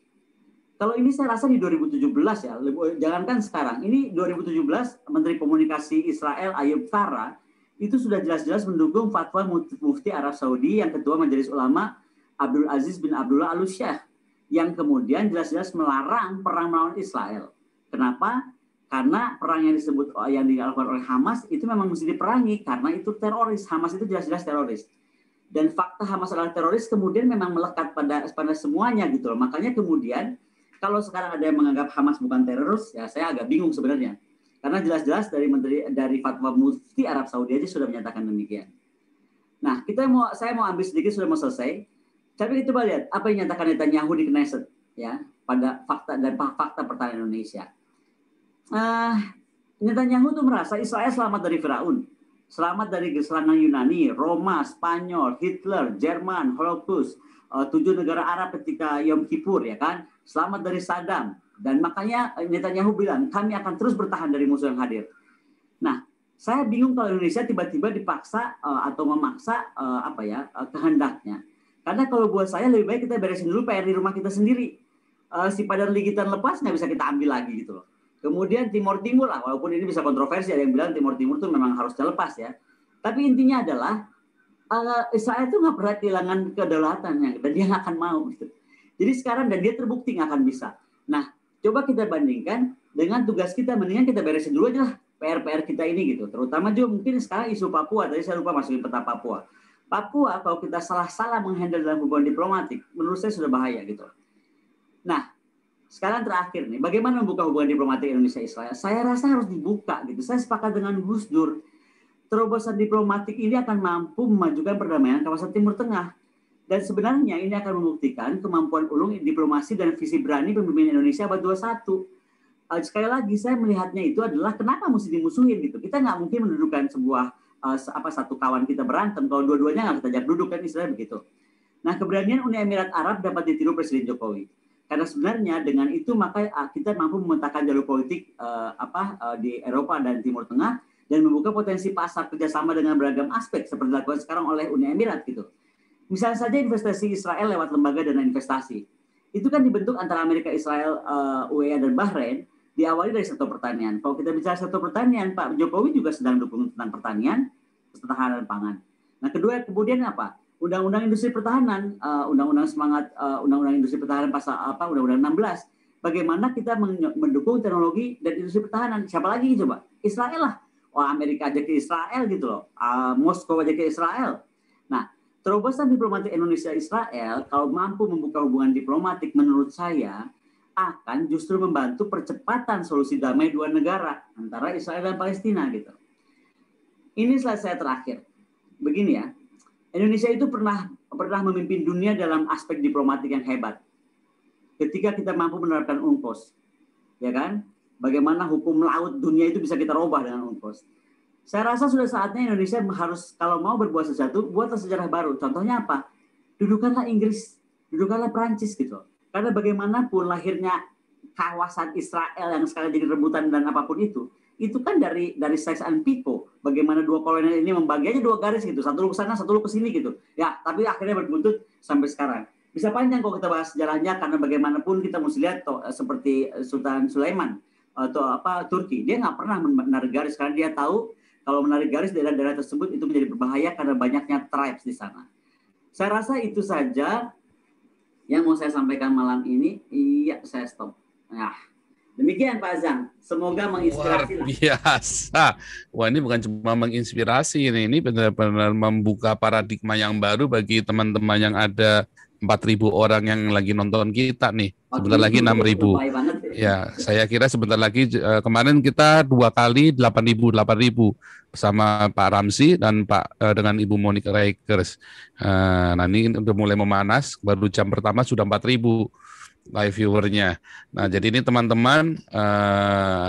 Kalau ini saya rasa di 2017 ya, jangankan sekarang. Ini 2017 Menteri Komunikasi Israel Ayub Tara itu sudah jelas-jelas mendukung fatwa Mufti Arab Saudi yang Ketua Majelis Ulama Abdul Aziz bin Abdullah Al-Syekh, yang kemudian jelas-jelas melarang perang melawan Israel. Kenapa? Karena perang yang dilakukan oleh Hamas itu memang mesti diperangi karena itu teroris. Hamas itu jelas-jelas teroris. Dan fakta Hamas adalah teroris kemudian memang melekat pada semuanya gitu loh. Makanya kemudian kalau sekarang ada yang menganggap Hamas bukan teroris, ya saya agak bingung sebenarnya. Karena jelas-jelas dari fatwa Mufti Arab Saudi aja sudah menyatakan demikian. Nah, saya mau ambil sedikit, sudah mau selesai. Tapi kita lihat apa yang dinyatakan Netanyahu di Knesset ya pada fakta pertahanan Indonesia. Netanyahu tuh merasa Israel selamat dari Firaun, selamat dari serangan Yunani, Roma, Spanyol, Hitler, Jerman, Holocaust, 7 negara Arab ketika Yom Kippur ya kan, selamat dari Saddam, dan makanya Netanyahu bilang kami akan terus bertahan dari musuh yang hadir. Nah, saya bingung kalau Indonesia tiba-tiba dipaksa atau memaksa kehendaknya. Karena kalau buat saya lebih baik kita beresin dulu PR di rumah kita sendiri. Si Padang Ligitan lepas nggak bisa kita ambil lagi gitu loh. Kemudian Timur Timur lah, walaupun ini bisa kontroversi, ada yang bilang Timur Timur itu memang harus dilepas ya. Tapi intinya adalah Israel itu nggak pernah kehilangan kedaulatannya dan dia nggak akan mau gitu. Jadi sekarang dan dia terbukti nggak akan bisa. Nah, coba kita bandingkan dengan tugas kita, mendingan kita beresin dulu aja lah PR-PR kita ini gitu. Terutama juga mungkin sekarang isu Papua, tadi saya lupa masukin peta Papua. Papua kalau kita salah menghandle dalam hubungan diplomatik, menurut saya sudah bahaya gitu. Nah, sekarang terakhir nih, bagaimana membuka hubungan diplomatik Indonesia-Israel? Saya rasa harus dibuka gitu. Saya sepakat dengan Gus Dur. Terobosan diplomatik ini akan mampu memajukan perdamaian kawasan Timur Tengah. Dan sebenarnya ini akan membuktikan kemampuan ulung diplomasi dan visi berani pemimpin Indonesia abad 21. Sekali lagi saya melihatnya itu adalah kenapa mesti dimusuhin gitu. Kita nggak mungkin mendudukan sebuah satu kawan kita berantem kalau dua-duanya nggak kita ajak duduk, kan istilahnya begitu. Nah, keberanian Uni Emirat Arab dapat ditiru Presiden Jokowi. Karena sebenarnya dengan itu maka kita mampu memetakan jalur politik di Eropa dan Timur Tengah dan membuka potensi pasar kerjasama dengan beragam aspek seperti dilakukan sekarang oleh Uni Emirat gitu. Misalnya saja investasi Israel lewat lembaga dana investasi. Itu kan dibentuk antara Amerika, Israel, UEA dan Bahrain, diawali dari sektor pertanian. Kalau kita bicara sektor pertanian, Pak Jokowi juga sedang dukung tentang pertanian, ketahanan pangan. Nah, kemudian apa? Undang-undang industri pertahanan, undang-undang industri pertahanan pasal undang-undang 16. Bagaimana kita mendukung teknologi dan industri pertahanan? Siapa lagi coba? Israel lah. Amerika aja ke Israel gitu loh. Moskow aja ke Israel. Nah, terobosan diplomatik Indonesia-Israel kalau mampu membuka hubungan diplomatik menurut saya akan justru membantu percepatan solusi damai dua negara antara Israel dan Palestina gitu. Ini slide saya terakhir. Begini ya, Indonesia itu pernah memimpin dunia dalam aspek diplomatik yang hebat. Ketika kita mampu menerapkan UNCLOS, ya kan? Bagaimana hukum laut dunia itu bisa kita robah dengan UNCLOS. Saya rasa sudah saatnya Indonesia harus kalau mau berbuat sesuatu, buatlah sejarah baru. Contohnya apa? Dudukanlah Inggris, dudukanlah Prancis gitu. Karena bagaimanapun lahirnya kawasan Israel yang sekarang jadi rebutan dan apapun itu kan dari Sykes-Picot. Bagaimana dua kolonial ini membagi aja dua garis gitu, satu lu ke sana, satu lu ke sini gitu. Ya, tapi akhirnya berbuntut sampai sekarang. Bisa panjang kalau kita bahas sejarahnya karena bagaimanapun kita mesti lihat seperti Sultan Sulaiman atau Turki, dia nggak pernah menarik garis karena dia tahu kalau menarik garis daerah-daerah tersebut itu menjadi berbahaya karena banyaknya tribes di sana. Saya rasa itu saja yang mau saya sampaikan malam ini. Iya, saya stop. Nah, demikian Pak Azang. Semoga menginspirasi. Luar biasa. Wah, ini bukan cuma menginspirasi, ini benar-benar membuka paradigma yang baru bagi teman-teman yang ada 4.000 orang yang lagi nonton kita nih. Sebentar lagi 6.000. Ya, saya kira sebentar lagi, kemarin kita 2 kali 8.000 bersama Pak Ramzi dan dengan Ibu Monica Reikers. Nah, ini udah mulai memanas, baru jam pertama sudah 4.000 live viewernya. Nah, jadi ini teman-teman,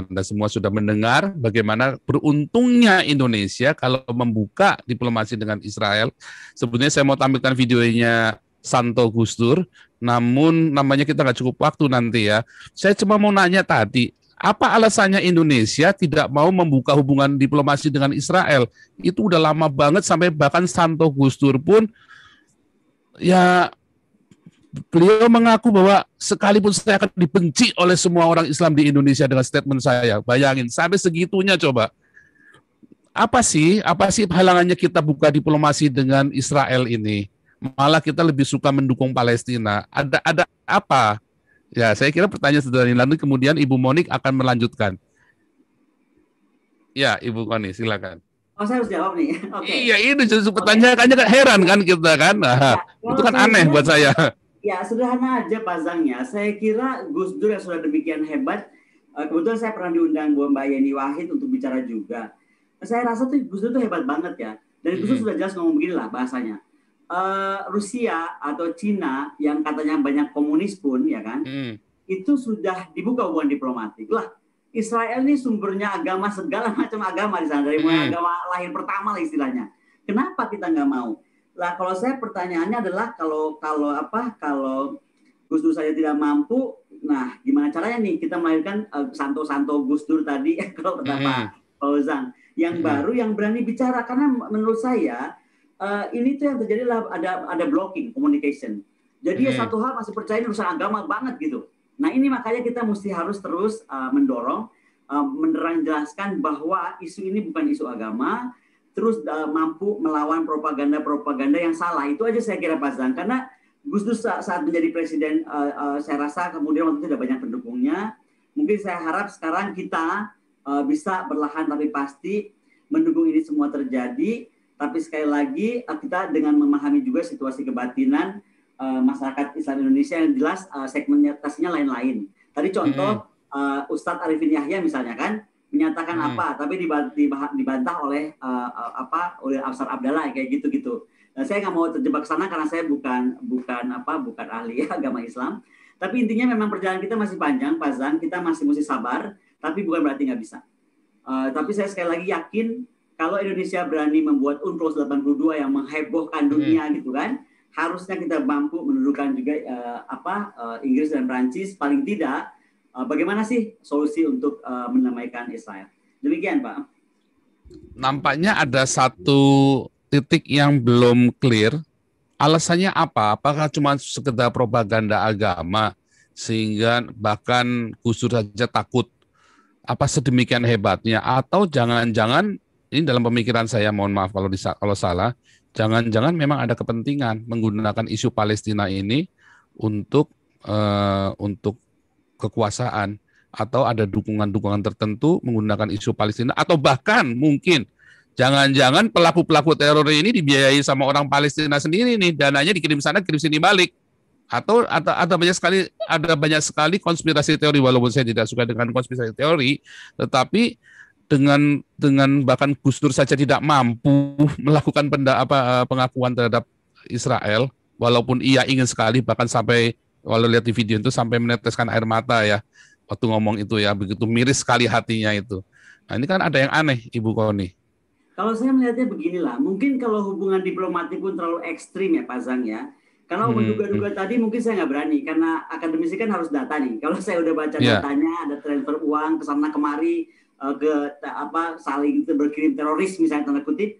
Anda semua sudah mendengar bagaimana beruntungnya Indonesia kalau membuka diplomasi dengan Israel. Sebenarnya saya mau tampilkan videonya Santo Gusdur, namun namanya kita nggak cukup waktu nanti ya. Saya cuma mau nanya tadi, apa alasannya Indonesia tidak mau membuka hubungan diplomasi dengan Israel? Itu udah lama banget sampai bahkan Santo Gusdur pun ya beliau mengaku bahwa sekalipun saya akan dibenci oleh semua orang Islam di Indonesia dengan statement saya. Bayangin sampai segitunya coba. Apa sih halangannya kita buka diplomasi dengan Israel ini? Malah kita lebih suka mendukung Palestina. Ada apa? Ya, saya kira pertanyaan sederhana, nanti kemudian Ibu Monik akan melanjutkan. Ya, Ibu Koni, silakan. Oh, saya harus jawab nih. Okay. Iya, ini justru pertanyaannya kan heran kan kita kan. Nah, ya, itu kan aneh buat saya. Ya, sederhana aja Pak Zangnya. Saya kira Gus Dur yang sudah demikian hebat, kebetulan saya pernah diundang Bu Mbak Yeni Wahid untuk bicara juga. Saya rasa tuh Gus Dur tuh hebat banget ya. Dan Gus Dur sudah jelas ngomong begini lah bahasanya. Rusia atau Cina yang katanya banyak komunis pun ya kan, itu sudah dibuka hubungan diplomatik lah. Israel ini sumbernya agama, segala macam agama di sana, dari mulai agama lahir pertama lah istilahnya. Kenapa kita nggak mau? Lah kalau saya pertanyaannya adalah kalau Gus Dur saja tidak mampu, nah gimana caranya nih kita melahirkan Santo Gus Dur tadi kalau pertama Fauzan yang baru yang berani bicara, karena menurut saya ini tuh yang terjadi lah ada blocking communication. Jadi satu hal masih percaya ini urusan agama banget gitu. Nah ini makanya kita mesti harus terus mendorong, menerang jelaskan bahwa isu ini bukan isu agama, terus mampu melawan propaganda yang salah. Itu aja saya kira Pak Zang. Karena Gus Dur saat menjadi presiden, saya rasa kemudian waktu itu tidak banyak pendukungnya. Mungkin saya harap sekarang kita bisa berlahan tapi pasti mendukung ini semua terjadi. Tapi sekali lagi kita dengan memahami juga situasi kebatinan masyarakat Islam Indonesia yang jelas segmentasinya lain-lain. Tadi contoh Ustadz Arifin Yahya misalnya kan menyatakan apa, tapi dibantah oleh oleh Afsar Abdallah kayak gitu-gitu. Nah, saya nggak mau terjebak ke sana karena saya bukan ahli agama Islam. Tapi intinya memang perjalanan kita masih panjang, Pak Zan. Kita masih mesti sabar, tapi bukan berarti nggak bisa. Tapi saya sekali lagi yakin kalau Indonesia berani membuat UNCLOS 82 yang menghebohkan dunia gitu kan, harusnya kita mampu mendudukan juga Inggris dan Prancis paling tidak. Bagaimana sih solusi untuk mendamaikan Israel? Demikian Pak. Nampaknya ada satu titik yang belum clear. Alasannya apa? Apakah cuma sekedar propaganda agama sehingga bahkan Gus Dur saja takut? Apa sedemikian hebatnya? Atau jangan-jangan ini dalam pemikiran saya, mohon maaf kalau salah, jangan-jangan memang ada kepentingan menggunakan isu Palestina ini untuk kekuasaan, atau ada dukungan-dukungan tertentu menggunakan isu Palestina, atau bahkan mungkin Jangan-jangan pelaku-pelaku teror ini dibiayai sama orang Palestina sendiri nih, dananya dikirim sana, kirim sini balik. Atau ada banyak sekali konspirasi teori, walaupun saya tidak suka dengan konspirasi teori, tetapi dengan bahkan Gus Dur saja tidak mampu melakukan pengakuan terhadap Israel, walaupun ia ingin sekali, bahkan sampai kalau lihat di video itu sampai meneteskan air mata ya waktu ngomong itu ya, begitu miris sekali hatinya itu. Nah ini kan ada yang aneh, Ibu Koni. Kalau saya melihatnya beginilah, mungkin kalau hubungan diplomatik pun terlalu ekstrim ya Pak Zang ya. Kalau menduga-duga tadi mungkin saya nggak berani, karena akademisi kan harus data nih. Kalau saya udah baca datanya, ada transfer uang ke sana kemari, saling berkirim teroris misalnya tanda kutip,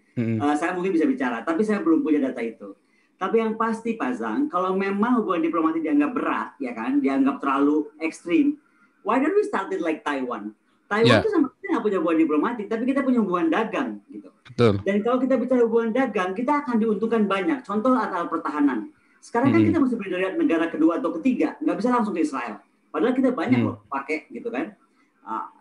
saya mungkin bisa bicara. Tapi saya belum punya data itu. Tapi yang pasti Pak Zang, kalau memang hubungan diplomatik dianggap berat, ya kan, dianggap terlalu ekstrim, why don't we start it like Taiwan? Taiwan itu sama kita nggak punya hubungan diplomatik, tapi kita punya hubungan dagang, gitu. Betul. Dan kalau kita bicara hubungan dagang, kita akan diuntungkan banyak. Contoh alat pertahanan. Sekarang kan kita mesti beli dari negara kedua atau ketiga, nggak bisa langsung ke Israel. Padahal kita banyak loh pakai, gitu kan.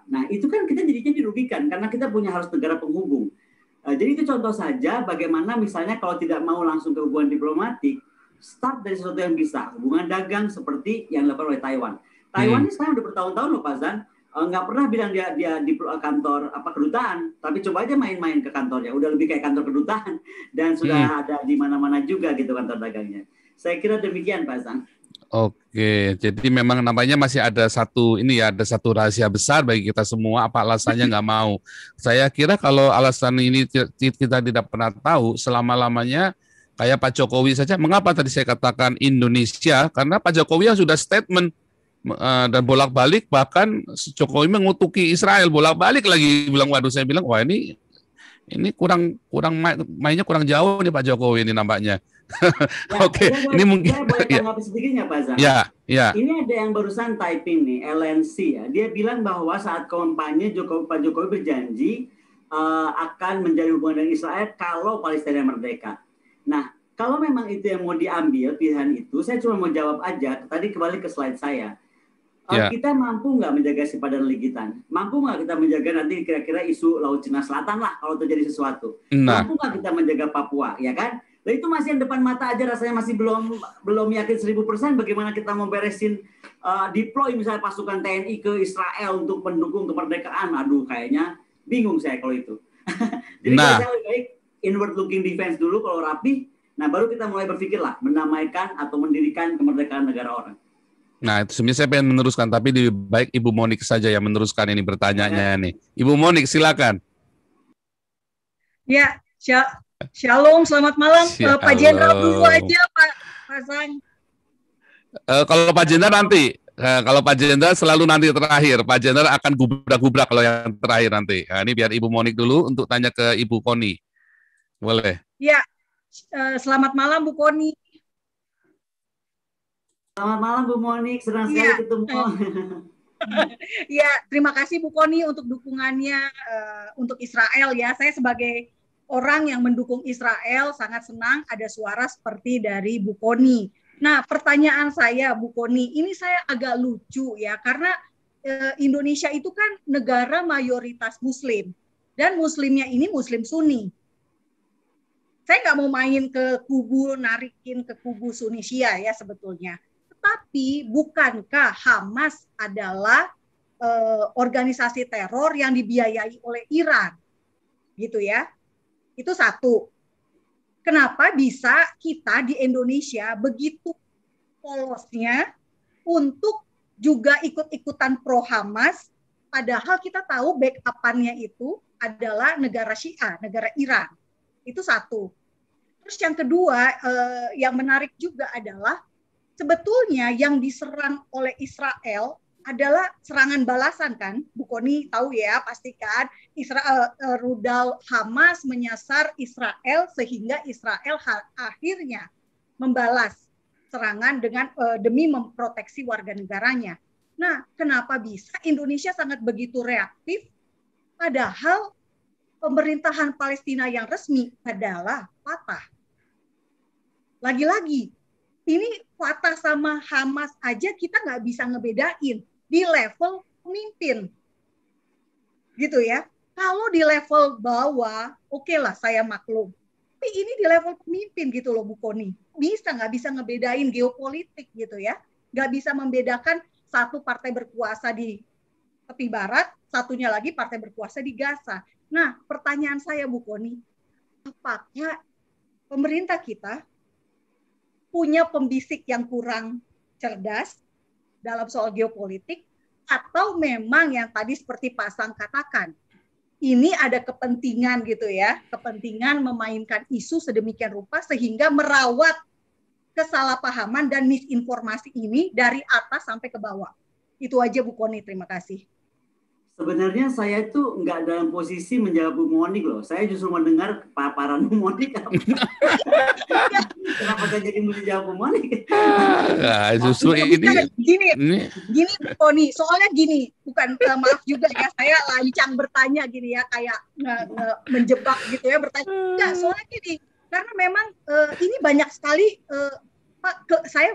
Nah itu kan kita jadinya dirugikan karena kita punya harus negara penghubung. Jadi itu contoh saja bagaimana misalnya kalau tidak mau langsung ke hubungan diplomatik, start dari sesuatu yang bisa. Hubungan dagang seperti yang dilakukan oleh Taiwan. Taiwan ini sekarang udah bertahun-tahun loh Pak Zan. Nggak pernah bilang dia di kantor kedutaan, tapi coba aja main-main ke kantornya, udah lebih kayak kantor kedutaan dan sudah ada di mana-mana juga gitu kantor dagangnya. Saya kira demikian Pak Zang. Oke, jadi memang namanya masih ada satu rahasia besar bagi kita semua. Apa alasannya nggak mau? Saya kira kalau alasan ini kita tidak pernah tahu selama-lamanya. Kayak Pak Jokowi saja. Mengapa tadi saya katakan Indonesia? Karena Pak Jokowi sudah statement. Dan bolak-balik bahkan Jokowi mengutuki Israel bolak-balik lagi bilang, waduh, saya bilang wah ini kurang mainnya kurang jauh nih Pak Jokowi ini nampaknya. Oke, ini mungkin saya boleh tanggapi sedikitnya Pak Zang. Ya. Ini ada yang barusan typing nih, LNC ya. Dia bilang bahwa saat kampanye Pak Jokowi berjanji akan menjadi hubungan dengan Israel kalau Palestina merdeka. Nah, kalau memang itu yang mau diambil pilihan itu, saya cuma mau jawab aja. Tadi kembali ke slide saya. Kita mampu nggak menjaga simpadan ligitan? Mampu nggak kita menjaga nanti kira-kira isu Laut Cina Selatan lah kalau terjadi sesuatu? Mampu nggak kita menjaga Papua, ya kan? Nah itu masih yang depan mata aja rasanya masih belum yakin 1000% bagaimana kita mau beresin deploy misalnya pasukan TNI ke Israel untuk mendukung kemerdekaan. Aduh kayaknya bingung saya kalau itu. Jadi saya lebih baik inward looking defense dulu kalau rapi. Nah baru kita mulai berpikir lah menamaikan atau mendirikan kemerdekaan negara orang. Nah, itu sebenarnya saya pengen meneruskan, tapi lebih baik Ibu Monik saja yang meneruskan ini bertanyanya nih. Ibu Monik, silakan. Ya, shalom, selamat malam. Pak Jenderal dulu aja, Pak Zang. Kalau Pak Jenderal nanti, kalau Pak Jenderal selalu nanti terakhir. Pak Jenderal akan gubrak-gubrak kalau yang terakhir nanti. Nah, ini biar Ibu Monik dulu untuk tanya ke Ibu Koni. Boleh? Ya, selamat malam Bu Koni. Selamat malam Bu Monik, senang sekali ketemu. Ya, terima kasih Bu Koni untuk dukungannya untuk Israel ya. Saya sebagai orang yang mendukung Israel sangat senang ada suara seperti dari Bu Koni. Nah, pertanyaan saya Bu Koni, ini saya agak lucu ya karena Indonesia itu kan negara mayoritas Muslim dan Muslimnya ini Muslim Sunni. Saya nggak mau main ke kubu, narikin ke kubu Sunni Syiah ya sebetulnya. Tapi bukankah Hamas adalah organisasi teror yang dibiayai oleh Iran? Gitu ya. Itu satu. Kenapa bisa kita di Indonesia begitu polosnya untuk juga ikut-ikutan pro Hamas, padahal kita tahu backup-annya itu adalah negara Syiah, negara Iran. Itu satu. Terus yang kedua, yang menarik juga adalah sebetulnya yang diserang oleh Israel adalah serangan balasan kan, Bu Koni tahu ya pastikan rudal Hamas menyasar Israel sehingga Israel akhirnya membalas serangan demi memproteksi warga negaranya. Nah, kenapa bisa Indonesia sangat begitu reaktif padahal pemerintahan Palestina yang resmi adalah Fatah. Lagi-lagi ini Fatah sama Hamas aja kita nggak bisa ngebedain di level pemimpin, gitu ya. Kalau di level bawah, oke lah saya maklum. Tapi ini di level pemimpin gitu loh Bu Koni. Nggak bisa ngebedain geopolitik gitu ya. Nggak bisa membedakan satu partai berkuasa di tepi barat, satunya lagi partai berkuasa di Gaza. Nah, pertanyaan saya Bu Koni, apakah pemerintah kita punya pembisik yang kurang cerdas dalam soal geopolitik, atau memang yang tadi seperti Pak Sang katakan, ini ada kepentingan gitu ya, kepentingan memainkan isu sedemikian rupa sehingga merawat kesalahpahaman dan misinformasi ini dari atas sampai ke bawah. Itu aja Bu Koni, terima kasih. Sebenarnya saya itu nggak dalam posisi menjawab Bu Monik loh. Saya justru mendengar paparan Bu Monik. Kenapa saya jadi menjawab Bu Monik? Justru gini Bu Koni. Soalnya gini, bukan maaf juga ya, saya lancang bertanya gini ya, kayak menjebak gitu ya, bertanya. Enggak, soalnya gini, karena memang ini banyak sekali Pak,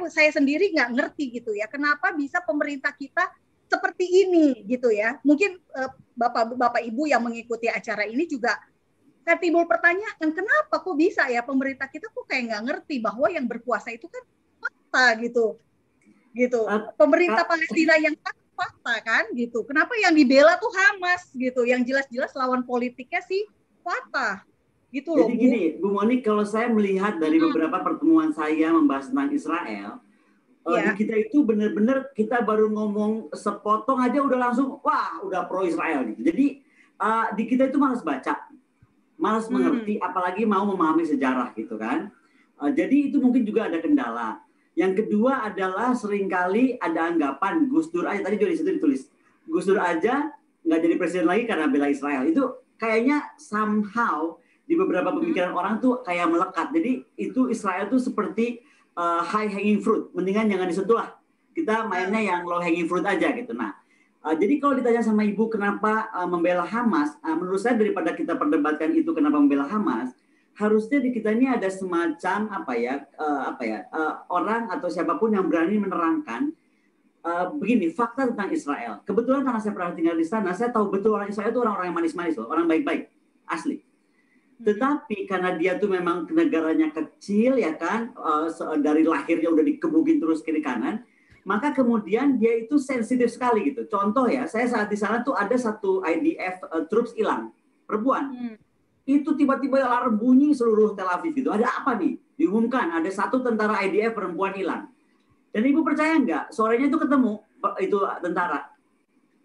saya sendiri nggak ngerti gitu ya, kenapa bisa pemerintah kita seperti ini gitu ya. Mungkin Bapak Ibu yang mengikuti acara ini juga kan timbul pertanyaan, kenapa kok bisa ya pemerintah kita kok kayak nggak ngerti bahwa yang berkuasa itu kan fakta gitu. Pemerintah Palestina yang fakta kan gitu. Kenapa yang dibela tuh Hamas gitu, yang jelas-jelas lawan politiknya sih Fatah. Gitu loh. Jadi gini, Bu Monik, kalau saya melihat dari beberapa pertemuan saya membahas tentang Israel, di kita itu benar-benar kita baru ngomong sepotong aja udah langsung wah udah pro Israel gitu. Jadi di kita itu malas baca, malas mengerti, apalagi mau memahami sejarah gitu kan. Jadi itu mungkin juga ada kendala. Yang kedua adalah seringkali ada anggapan Gus Dur aja, tadi juga disitu ditulis Gus Dur aja nggak jadi presiden lagi karena bela Israel. Itu kayaknya somehow di beberapa pemikiran orang tuh kayak melekat. Jadi itu Israel tuh seperti high hanging fruit, mendingan jangan disentuh lah. Kita mainnya yang low hanging fruit aja gitu. Nah, jadi kalau ditanya sama Ibu kenapa membela Hamas, menurut saya daripada kita perdebatkan itu kenapa membela Hamas, harusnya di kita ini ada semacam orang atau siapapun yang berani menerangkan begini fakta tentang Israel. Kebetulan karena saya pernah tinggal di sana, saya tahu betul orang Israel itu orang-orang yang manis-manis loh, orang baik-baik, asli. Tetapi karena dia tuh memang negaranya kecil ya kan, dari lahirnya udah dikebukin terus kiri kanan, maka kemudian dia itu sensitif sekali gitu. Contoh ya, saya saat di sana tuh ada satu IDF troops hilang, perempuan. Itu tiba-tiba alarm bunyi seluruh Tel Aviv gitu. Ada apa nih? Diumumkan ada satu tentara IDF perempuan hilang. Dan Ibu percaya nggak? Sorenya itu ketemu itu tentara.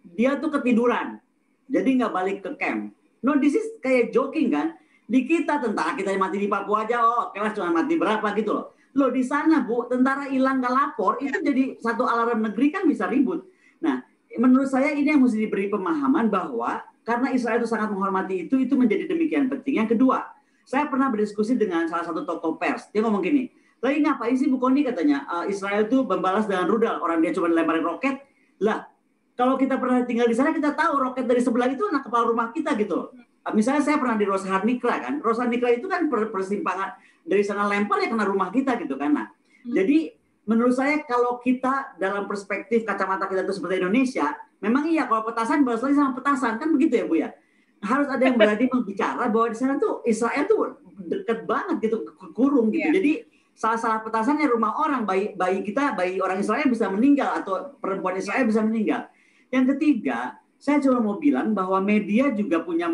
Dia tuh ketiduran, jadi nggak balik ke camp. No, this is kayak joking kan? Di kita tentara kita yang mati di Papua aja, kelas cuma mati berapa gitu loh. Loh di sana Bu, tentara hilang nggak lapor, itu jadi satu alarm negeri kan bisa ribut. Nah, menurut saya ini yang mesti diberi pemahaman bahwa karena Israel itu sangat menghormati itu menjadi demikian penting. Yang kedua, saya pernah berdiskusi dengan salah satu tokoh pers. Dia ngomong gini, lagi ngapain sih Bu Koni katanya, Israel itu membalas dengan rudal, orang dia cuma lemparin roket. Lah, kalau kita pernah tinggal di sana, kita tahu roket dari sebelah itu anak kepala rumah kita gitu. Misalnya saya pernah di Roshanikra kan. Roshanikra itu kan persimpangan dari sana lempar ya kena rumah kita gitu kan. Nah, jadi menurut saya kalau kita dalam perspektif kacamata kita itu seperti Indonesia, memang iya kalau petasan balas lagi sama petasan kan begitu ya Bu ya. Harus ada yang berani membicara bahwa di sana tuh Israel tuh deket banget gitu, kurung gitu. Jadi salah petasannya rumah orang, bayi kita, bayi orang Israel bisa meninggal atau perempuan Israel bisa meninggal. Yang ketiga, saya cuma mau bilang bahwa media juga punya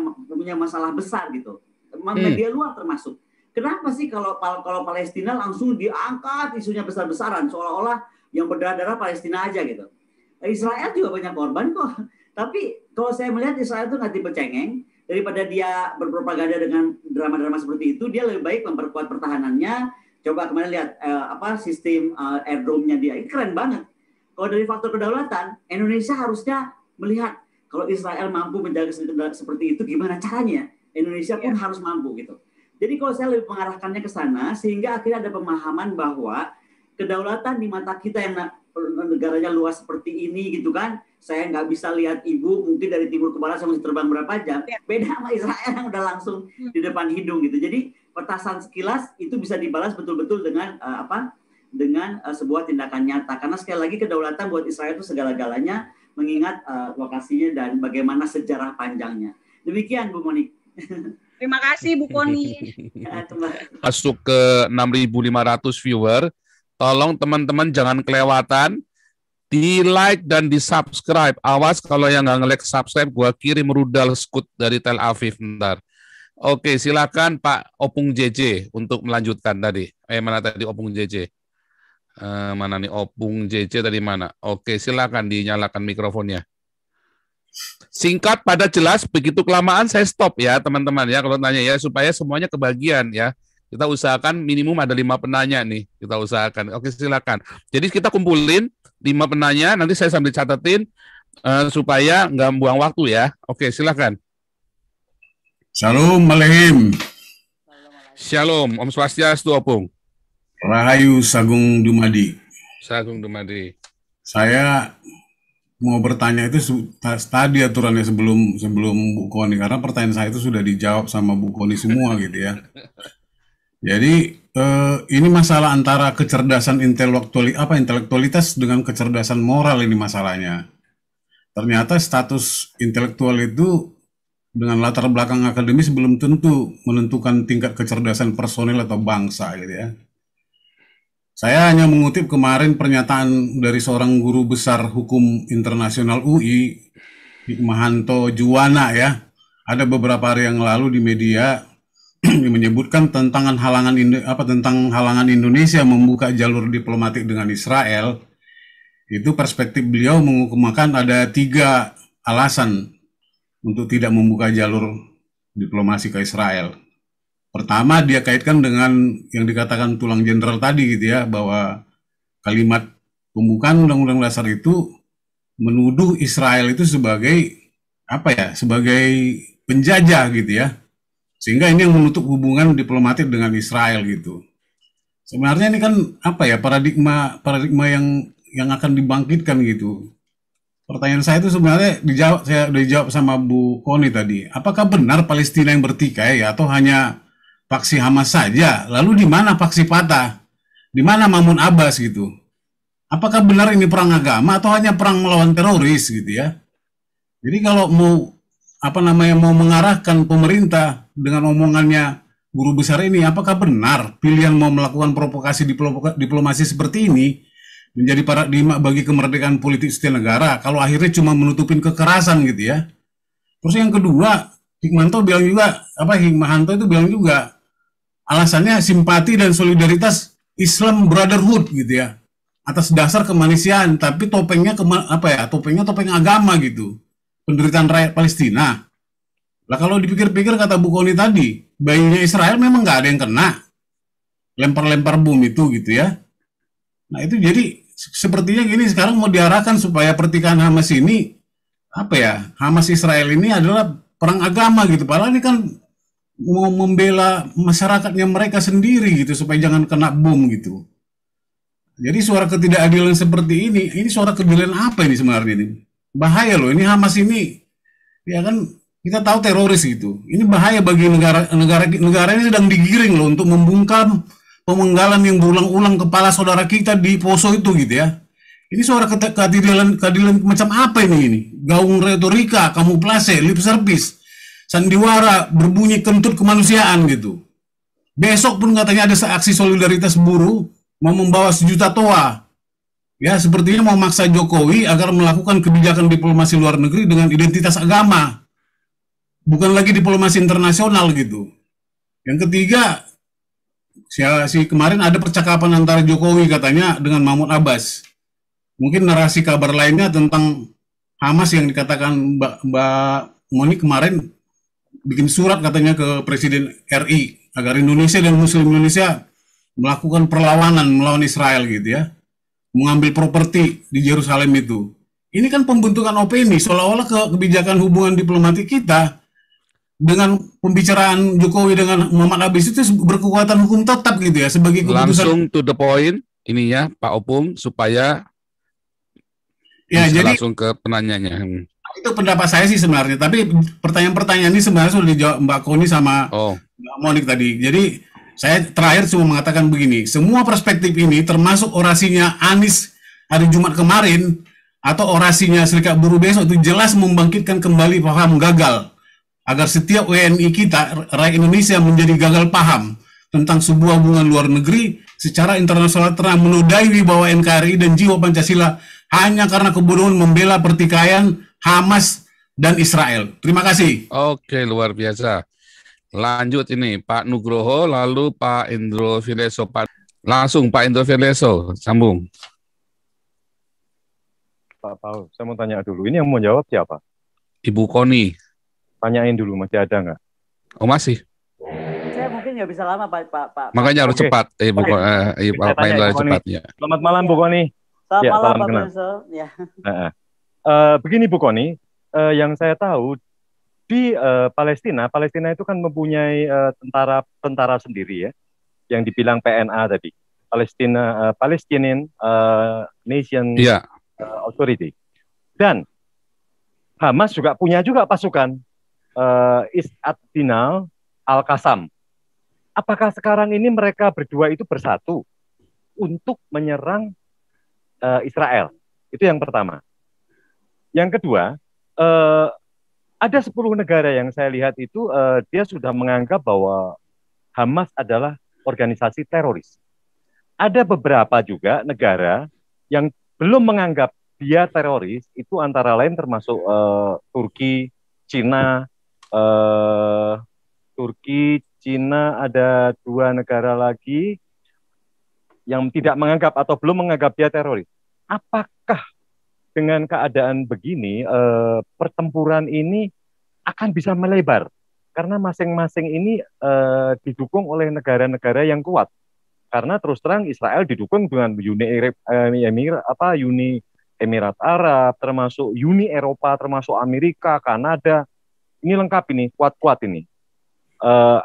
masalah besar gitu. Media luar termasuk. Kenapa sih kalau Palestina langsung diangkat isunya besar-besaran seolah-olah yang berdarah-darah Palestina aja gitu. Israel juga banyak korban kok. Tapi kalau saya melihat Israel itu nggak tipe cengeng, daripada dia berpropaganda dengan drama-drama seperti itu, dia lebih baik memperkuat pertahanannya. Coba kemarin lihat sistem airdrome-nya dia, ini keren banget. Kalau dari faktor kedaulatan, Indonesia harusnya melihat kalau Israel mampu menjaga seperti itu, gimana caranya? Indonesia pun harus mampu gitu. Jadi kalau saya lebih mengarahkannya ke sana, sehingga akhirnya ada pemahaman bahwa kedaulatan di mata kita yang negaranya luas seperti ini gitu kan, saya nggak bisa lihat Ibu mungkin dari timur ke barat saya mesti terbang berapa jam, beda sama Israel yang udah langsung di depan hidung gitu. Jadi petasan sekilas itu bisa dibalas betul-betul dengan dengan sebuah tindakan nyata. Karena sekali lagi kedaulatan buat Israel itu segala-galanya, mengingat lokasinya dan bagaimana sejarah panjangnya. Demikian Bu Monik. Terima kasih Bu Koni. Masuk ke 6.500 viewer. Tolong teman-teman jangan kelewatan di like dan di subscribe. Awas kalau yang nggak nge-like subscribe, gua kirim rudal skut dari Tel Aviv ntar. Oke, silakan Pak Opung JJ untuk melanjutkan tadi. Mana tadi Opung JJ? Mana nih Opung JJ tadi mana? Oke, silakan dinyalakan mikrofonnya. Singkat, pada jelas, begitu kelamaan saya stop ya teman-teman ya kalau tanya ya, supaya semuanya kebagian ya. Kita usahakan minimum ada 5 penanya nih, kita usahakan. Oke, silakan. Jadi kita kumpulin 5 penanya, nanti saya sambil catetin supaya nggak buang waktu ya. Oke, silakan. Shalom Alehim. Shalom, Om Swastiastu, Opung. Rahayu Sagung Dumadi. Sagung Dumadi. Saya mau bertanya itu tadi aturannya sebelum Bu Koni, karena pertanyaan saya itu sudah dijawab sama Bu Koni semua gitu ya. Jadi ini masalah antara kecerdasan intelektualitas dengan kecerdasan moral ini masalahnya. Ternyata status intelektual itu dengan latar belakang akademis belum tentu menentukan tingkat kecerdasan personil atau bangsa gitu ya. Saya hanya mengutip kemarin pernyataan dari seorang guru besar hukum internasional UI, Hikmahanto Juwana ya. Ada beberapa hari yang lalu di media yang menyebutkan tentang halangan Indonesia membuka jalur diplomatik dengan Israel. Itu perspektif beliau mengemukakan ada 3 alasan untuk tidak membuka jalur diplomasi ke Israel. Pertama, dia kaitkan dengan yang dikatakan tulang jenderal tadi gitu ya, bahwa kalimat pembukaan Undang-Undang Dasar itu menuduh Israel itu sebagai sebagai penjajah gitu ya. Sehingga ini yang menutup hubungan diplomatik dengan Israel gitu. Sebenarnya ini kan paradigma yang akan dibangkitkan gitu. Pertanyaan saya itu sebenarnya saya udah dijawab sama Bu Koni tadi. Apakah benar Palestina yang bertikai atau hanya faksi Hamas saja? Lalu di mana faksi Fatah? Di mana Mahmud Abbas gitu? Apakah benar ini perang agama atau hanya perang melawan teroris gitu ya? Jadi kalau mau mengarahkan pemerintah dengan omongannya guru besar ini, apakah benar pilihan mau melakukan provokasi diplomasi seperti ini menjadi paradigma bagi kemerdekaan politik setiap negara kalau akhirnya cuma menutupin kekerasan gitu ya? Terus yang kedua, Hikmahanto itu bilang juga alasannya simpati dan solidaritas Islam Brotherhood gitu ya, atas dasar kemanusiaan, tapi topengnya topeng agama gitu, penderitaan rakyat Palestina. Lah kalau dipikir-pikir kata Bu Koni tadi, bayinya Israel memang nggak ada yang kena lempar-lempar bom itu gitu ya. Nah itu jadi sepertinya gini, sekarang mau diarahkan supaya pertikaian Hamas ini Hamas Israel ini adalah perang agama gitu, padahal ini kan mau membela masyarakatnya mereka sendiri gitu supaya jangan kena bom gitu. Jadi suara ketidakadilan seperti ini suara keadilan apa ini sebenarnya ini? Bahaya loh, ini Hamas ini ya kan kita tahu teroris gitu. Ini bahaya bagi negara ini sedang digiring loh untuk membungkam pemenggalan yang berulang-ulang kepala saudara kita di Poso itu gitu ya. Ini suara keadilan macam apa ini? Gaung retorika, kamuflase, lip service, sandiwara, berbunyi kentut kemanusiaan gitu. Besok pun katanya ada aksi solidaritas buruh mau membawa 1 juta toa. Ya, sepertinya mau maksa Jokowi agar melakukan kebijakan diplomasi luar negeri dengan identitas agama. Bukan lagi diplomasi internasional gitu. Yang ketiga, kemarin ada percakapan antara Jokowi katanya dengan Mahmud Abbas. Mungkin narasi kabar lainnya tentang Hamas yang dikatakan Mbak Moni kemarin bikin surat katanya ke Presiden RI agar Indonesia dan Muslim Indonesia melakukan perlawanan melawan Israel gitu ya, mengambil properti di Yerusalem itu. Ini kan pembentukan opini seolah-olah kebijakan hubungan diplomatik kita dengan pembicaraan Jokowi dengan Muhammad Abbas itu berkekuatan hukum tetap gitu ya sebagai keputusan. Langsung to the point ininya Pak Opung supaya ya jadi langsung ke penanyanya. Itu pendapat saya sih sebenarnya, tapi pertanyaan-pertanyaan ini sebenarnya sudah dijawab Mbak Koni sama Mbak Monik tadi. Jadi saya terakhir cuma mengatakan begini, semua perspektif ini termasuk orasinya Anies hari Jumat kemarin atau orasinya Serikat Buruh besok itu jelas membangkitkan kembali paham gagal agar setiap WNI kita, rakyat Indonesia menjadi gagal paham tentang sebuah hubungan luar negeri secara internasional terang menodai wibawa NKRI dan jiwa Pancasila hanya karena kebodohan membela pertikaian Hamas dan Israel. Terima kasih. Oke, luar biasa. Lanjut ini Pak Nugroho, lalu Pak Indro Fileso. Langsung Pak Indro Fileso, sambung. Pak Paul, saya mau tanya dulu. Ini yang mau jawab siapa? Ibu Koni. Tanyain dulu, masih ada nggak? Oh masih. Saya mungkin nggak bisa lama Pak. Makanya harus cepat. Pak Indro harus cepat. Ya. Selamat malam Bu Koni. Selamat Ya, malam salam Pak kenal. Profesor. Ya. Begini Bu Koni, yang saya tahu di Palestina itu kan mempunyai tentara sendiri ya, yang dibilang PNA tadi, Palestinian Nation Iya. Authority. Dan Hamas juga punya pasukan Is-ad-Dinal Al-Qassam. Apakah sekarang ini mereka berdua itu bersatu untuk menyerang Israel? Itu yang pertama. Yang kedua, ada 10 negara yang saya lihat itu dia sudah menganggap bahwa Hamas adalah organisasi teroris. Ada beberapa juga negara yang belum menganggap dia teroris, itu antara lain termasuk Turki, Cina, ada 2 negara lagi yang tidak menganggap atau belum menganggap dia teroris. Apakah dengan keadaan begini pertempuran ini akan bisa melebar? Karena masing-masing ini didukung oleh negara-negara yang kuat. Karena terus terang Israel didukung dengan Uni Emirat Arab, termasuk Uni Eropa, termasuk Amerika, Kanada. Ini lengkap ini, kuat-kuat ini.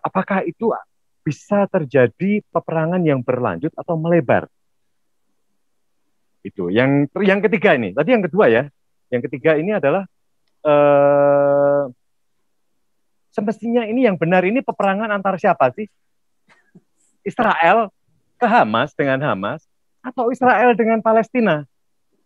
Apakah itu bisa terjadi peperangan yang berlanjut atau melebar? Itu. Yang ketiga ini. Tadi yang kedua ya. Yang ketiga ini adalah semestinya ini yang benar ini peperangan antar siapa sih? Israel ke Hamas dengan Hamas atau Israel dengan Palestina?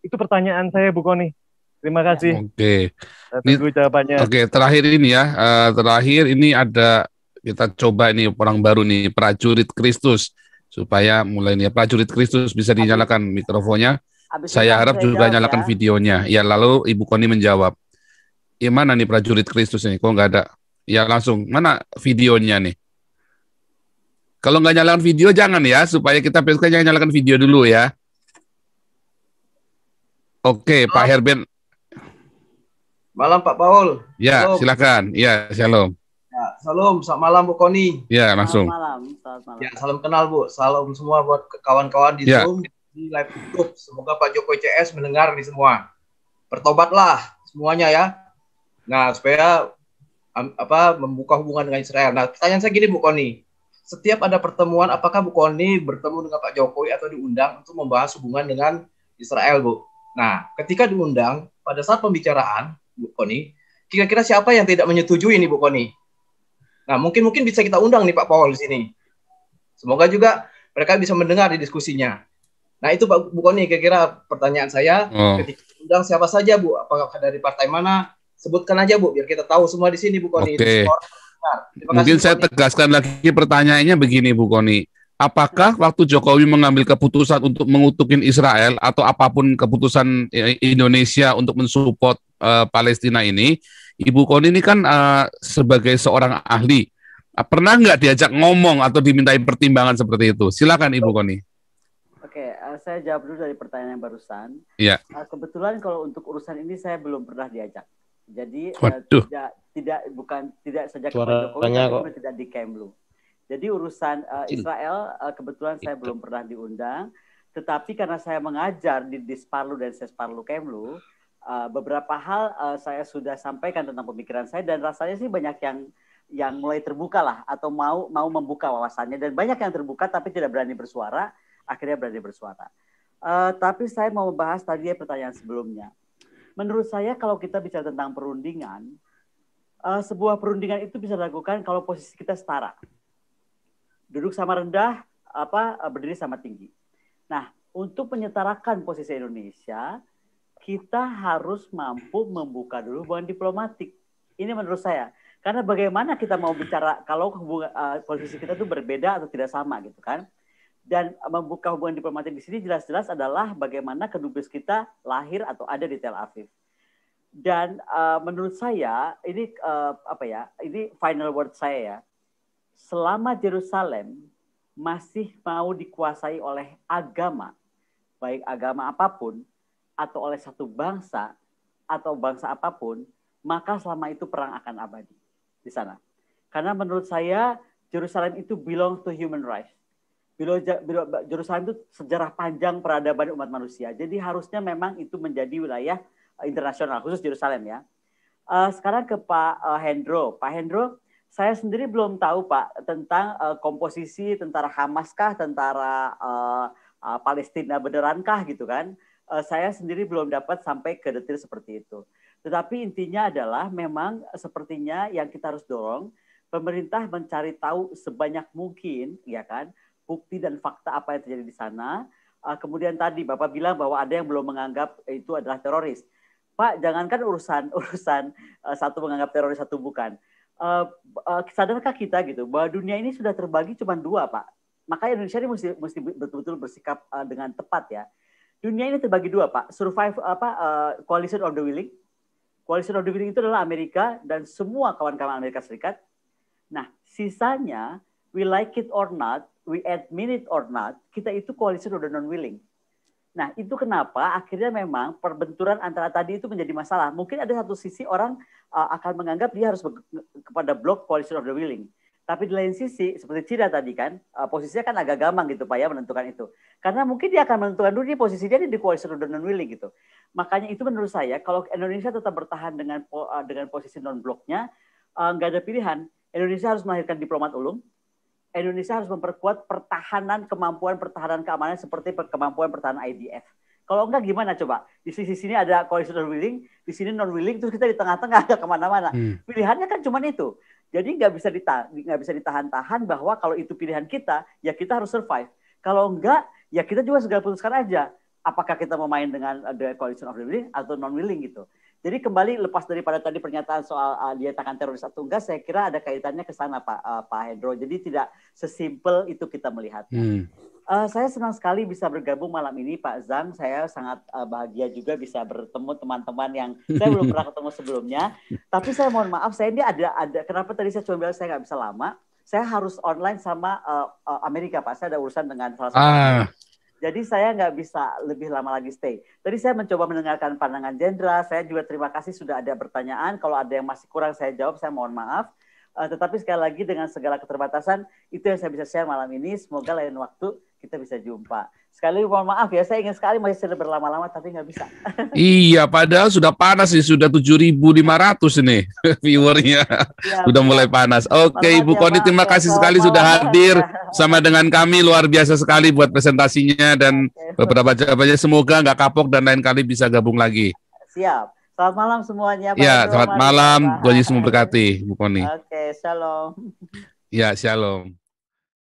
Itu pertanyaan saya Bu Koni. Terima kasih. Oke. Saya tunggu jawabannya. Oke, terakhir ini ya. Terakhir ini ada kita coba ini orang baru nih, prajurit Kristus, supaya mulai nih prajurit Kristus bisa dinyalakan mikrofonnya. Saya harap juga nyalakan videonya. Ya, lalu Ibu Koni menjawab. Mana nih prajurit Kristus ini? Kok nggak ada? Ya langsung. Mana videonya nih? Kalau nggak nyalakan video jangan ya, supaya kita jangan nyalakan video dulu ya. Oke, Pak Herben. Malam Pak Paul. Ya, Shalom. silakan. Ya, shalom. Ya, salam, selamat malam Bu Koni. Ya, langsung. Selamat malam. Ya, salam kenal Bu. Salam semua buat kawan-kawan di Ya. Zoom, di live YouTube. Semoga Pak Jokowi CS mendengar nih semua. Bertobatlah semuanya ya. Nah, supaya membuka hubungan dengan Israel. Nah, pertanyaan saya gini Bu Koni. Setiap ada pertemuan, apakah Bu Koni bertemu dengan Pak Jokowi atau diundang untuk membahas hubungan dengan Israel, Bu? Nah, ketika diundang, pada saat pembicaraan, Bu Koni, kira-kira siapa yang tidak menyetujui nih Bu Koni? Nah, mungkin bisa kita undang nih Pak Paul di sini. Semoga juga mereka bisa mendengar di diskusinya. Nah, itu Pak Bu Koni, kira-kira pertanyaan saya. Ketika diundang siapa saja Bu? Apakah dari partai mana? Sebutkan aja Bu, biar kita tahu semua di sini Bu Koni. Oke. Mungkin saya tegaskan lagi pertanyaannya begini Bu Koni. Apakah waktu Jokowi mengambil keputusan untuk mengutukin Israel atau apapun keputusan Indonesia untuk mensupport Palestina ini, Ibu Koni ini kan sebagai seorang ahli, pernah nggak diajak ngomong atau dimintai pertimbangan seperti itu? Silakan Ibu Koni. Oke, saya jawab dulu dari pertanyaan yang barusan. Iya. Kebetulan kalau untuk urusan ini saya belum pernah diajak. Jadi tidak sejak Pak Jokowi tapi tidak di Kemlu. Jadi urusan Israel kebetulan saya belum pernah diundang, tetapi karena saya mengajar di Disparlu dan Sesparlu Kemlu, beberapa hal saya sudah sampaikan tentang pemikiran saya dan rasanya sih banyak yang mulai terbuka lah atau mau membuka wawasannya dan banyak yang terbuka tapi tidak berani bersuara, akhirnya berani bersuara. Tapi saya mau membahas tadi pertanyaan sebelumnya. Menurut saya kalau kita bicara tentang perundingan, sebuah perundingan itu bisa dilakukan kalau posisi kita setara. Duduk sama rendah, berdiri sama tinggi. Nah, untuk menyetarakan posisi Indonesia, kita harus mampu membuka dulu hubungan diplomatik. Ini menurut saya. Karena bagaimana kita mau bicara kalau posisi kita itu berbeda atau tidak sama gitu kan. Dan membuka hubungan diplomatik di sini jelas-jelas adalah bagaimana kedubes kita lahir atau ada di Tel Aviv. Dan menurut saya ini ini final word saya ya. Selama Yerusalem masih mau dikuasai oleh agama, baik agama apapun atau oleh satu bangsa atau bangsa apapun, maka selama itu perang akan abadi di sana. Karena menurut saya Yerusalem itu belong to human rights. Yerusalem itu sejarah panjang peradaban umat manusia. Jadi harusnya memang itu menjadi wilayah internasional, khusus Yerusalem ya. Sekarang ke Pak Hendro. Pak Hendro, saya sendiri belum tahu Pak tentang komposisi tentara Hamaskah, tentara Palestina benerankah gitu kan. Saya sendiri belum dapat sampai ke detail seperti itu. Tetapi intinya adalah memang sepertinya yang kita harus dorong, pemerintah mencari tahu sebanyak mungkin, ya kan, bukti dan fakta apa yang terjadi di sana. Kemudian tadi Bapak bilang bahwa ada yang belum menganggap itu adalah teroris. Pak, jangankan urusan satu menganggap teroris, satu bukan. Sadarkah kita gitu bahwa dunia ini sudah terbagi cuma dua, Pak? Maka Indonesia ini mesti betul-betul bersikap dengan tepat ya. Dunia ini terbagi dua, Pak. Coalition of the Willing. Coalition of the Willing itu adalah Amerika dan semua kawan-kawan Amerika Serikat. Nah, sisanya, we like it or not, we admit it or not, kita itu coalition of the non-willing. Nah, itu kenapa akhirnya memang perbenturan antara tadi itu menjadi masalah. Mungkin ada satu sisi orang akan menganggap dia harus kepada blok coalition of the willing. Tapi di lain sisi, seperti Cina tadi kan, posisinya kan agak gampang gitu Pak ya menentukan itu. Karena mungkin dia akan menentukan dulu dia posisinya di coalition of the non-willing gitu. Makanya itu menurut saya, kalau Indonesia tetap bertahan dengan posisi non-bloknya, nggak ada pilihan. Indonesia harus melahirkan diplomat ulung. Indonesia harus memperkuat kemampuan pertahanan keamanan seperti kemampuan pertahanan IDF. Kalau enggak gimana coba? Di sisi sini ada coalition non-willing, di sini non-willing, terus kita di tengah-tengah nggak kemana-mana. Pilihannya kan cuma itu. Jadi nggak bisa ditahan-tahan bahwa kalau itu pilihan kita, ya kita harus survive. Kalau enggak, ya kita juga segera putuskan aja. Apakah kita mau main dengan the coalition of the willing atau non-willing gitu. Jadi kembali lepas daripada tadi pernyataan soal dinyatakan teroris atau enggak, saya kira ada kaitannya ke sana Pak Hendro. Jadi tidak sesimpel itu kita melihatnya. Saya senang sekali bisa bergabung malam ini Pak Zhang. Saya sangat bahagia juga bisa bertemu teman-teman yang saya belum pernah ketemu sebelumnya. Tapi saya mohon maaf, saya ini ada kenapa tadi saya cuma bilang saya nggak bisa lama. Saya harus online sama Amerika Pak. Saya ada urusan dengan salah satu. Jadi saya nggak bisa lebih lama lagi stay. Tadi saya mencoba mendengarkan pandangan Jendra. Saya juga terima kasih sudah ada pertanyaan. Kalau ada yang masih kurang saya jawab, saya mohon maaf. Tetapi sekali lagi dengan segala keterbatasan, itu yang saya bisa share malam ini. Semoga lain waktu kita bisa jumpa. Sekali mohon maaf ya, saya ingin sekali masih berlama-lama tapi nggak bisa. Iya, padahal sudah panas sih, sudah 7.500 ini viewernya. Ya, sudah mulai panas. Oke, Ibu Koni, terima kasih sekali sudah hadir sama dengan kami. Luar biasa sekali buat presentasinya dan beberapa jawabannya. Semoga nggak kapok dan lain kali bisa gabung lagi. Siap. Selamat malam semuanya. Ya, selamat malam. Tuhan Yesus memberkati, Bu Koni. Oke, shalom. Ya, shalom.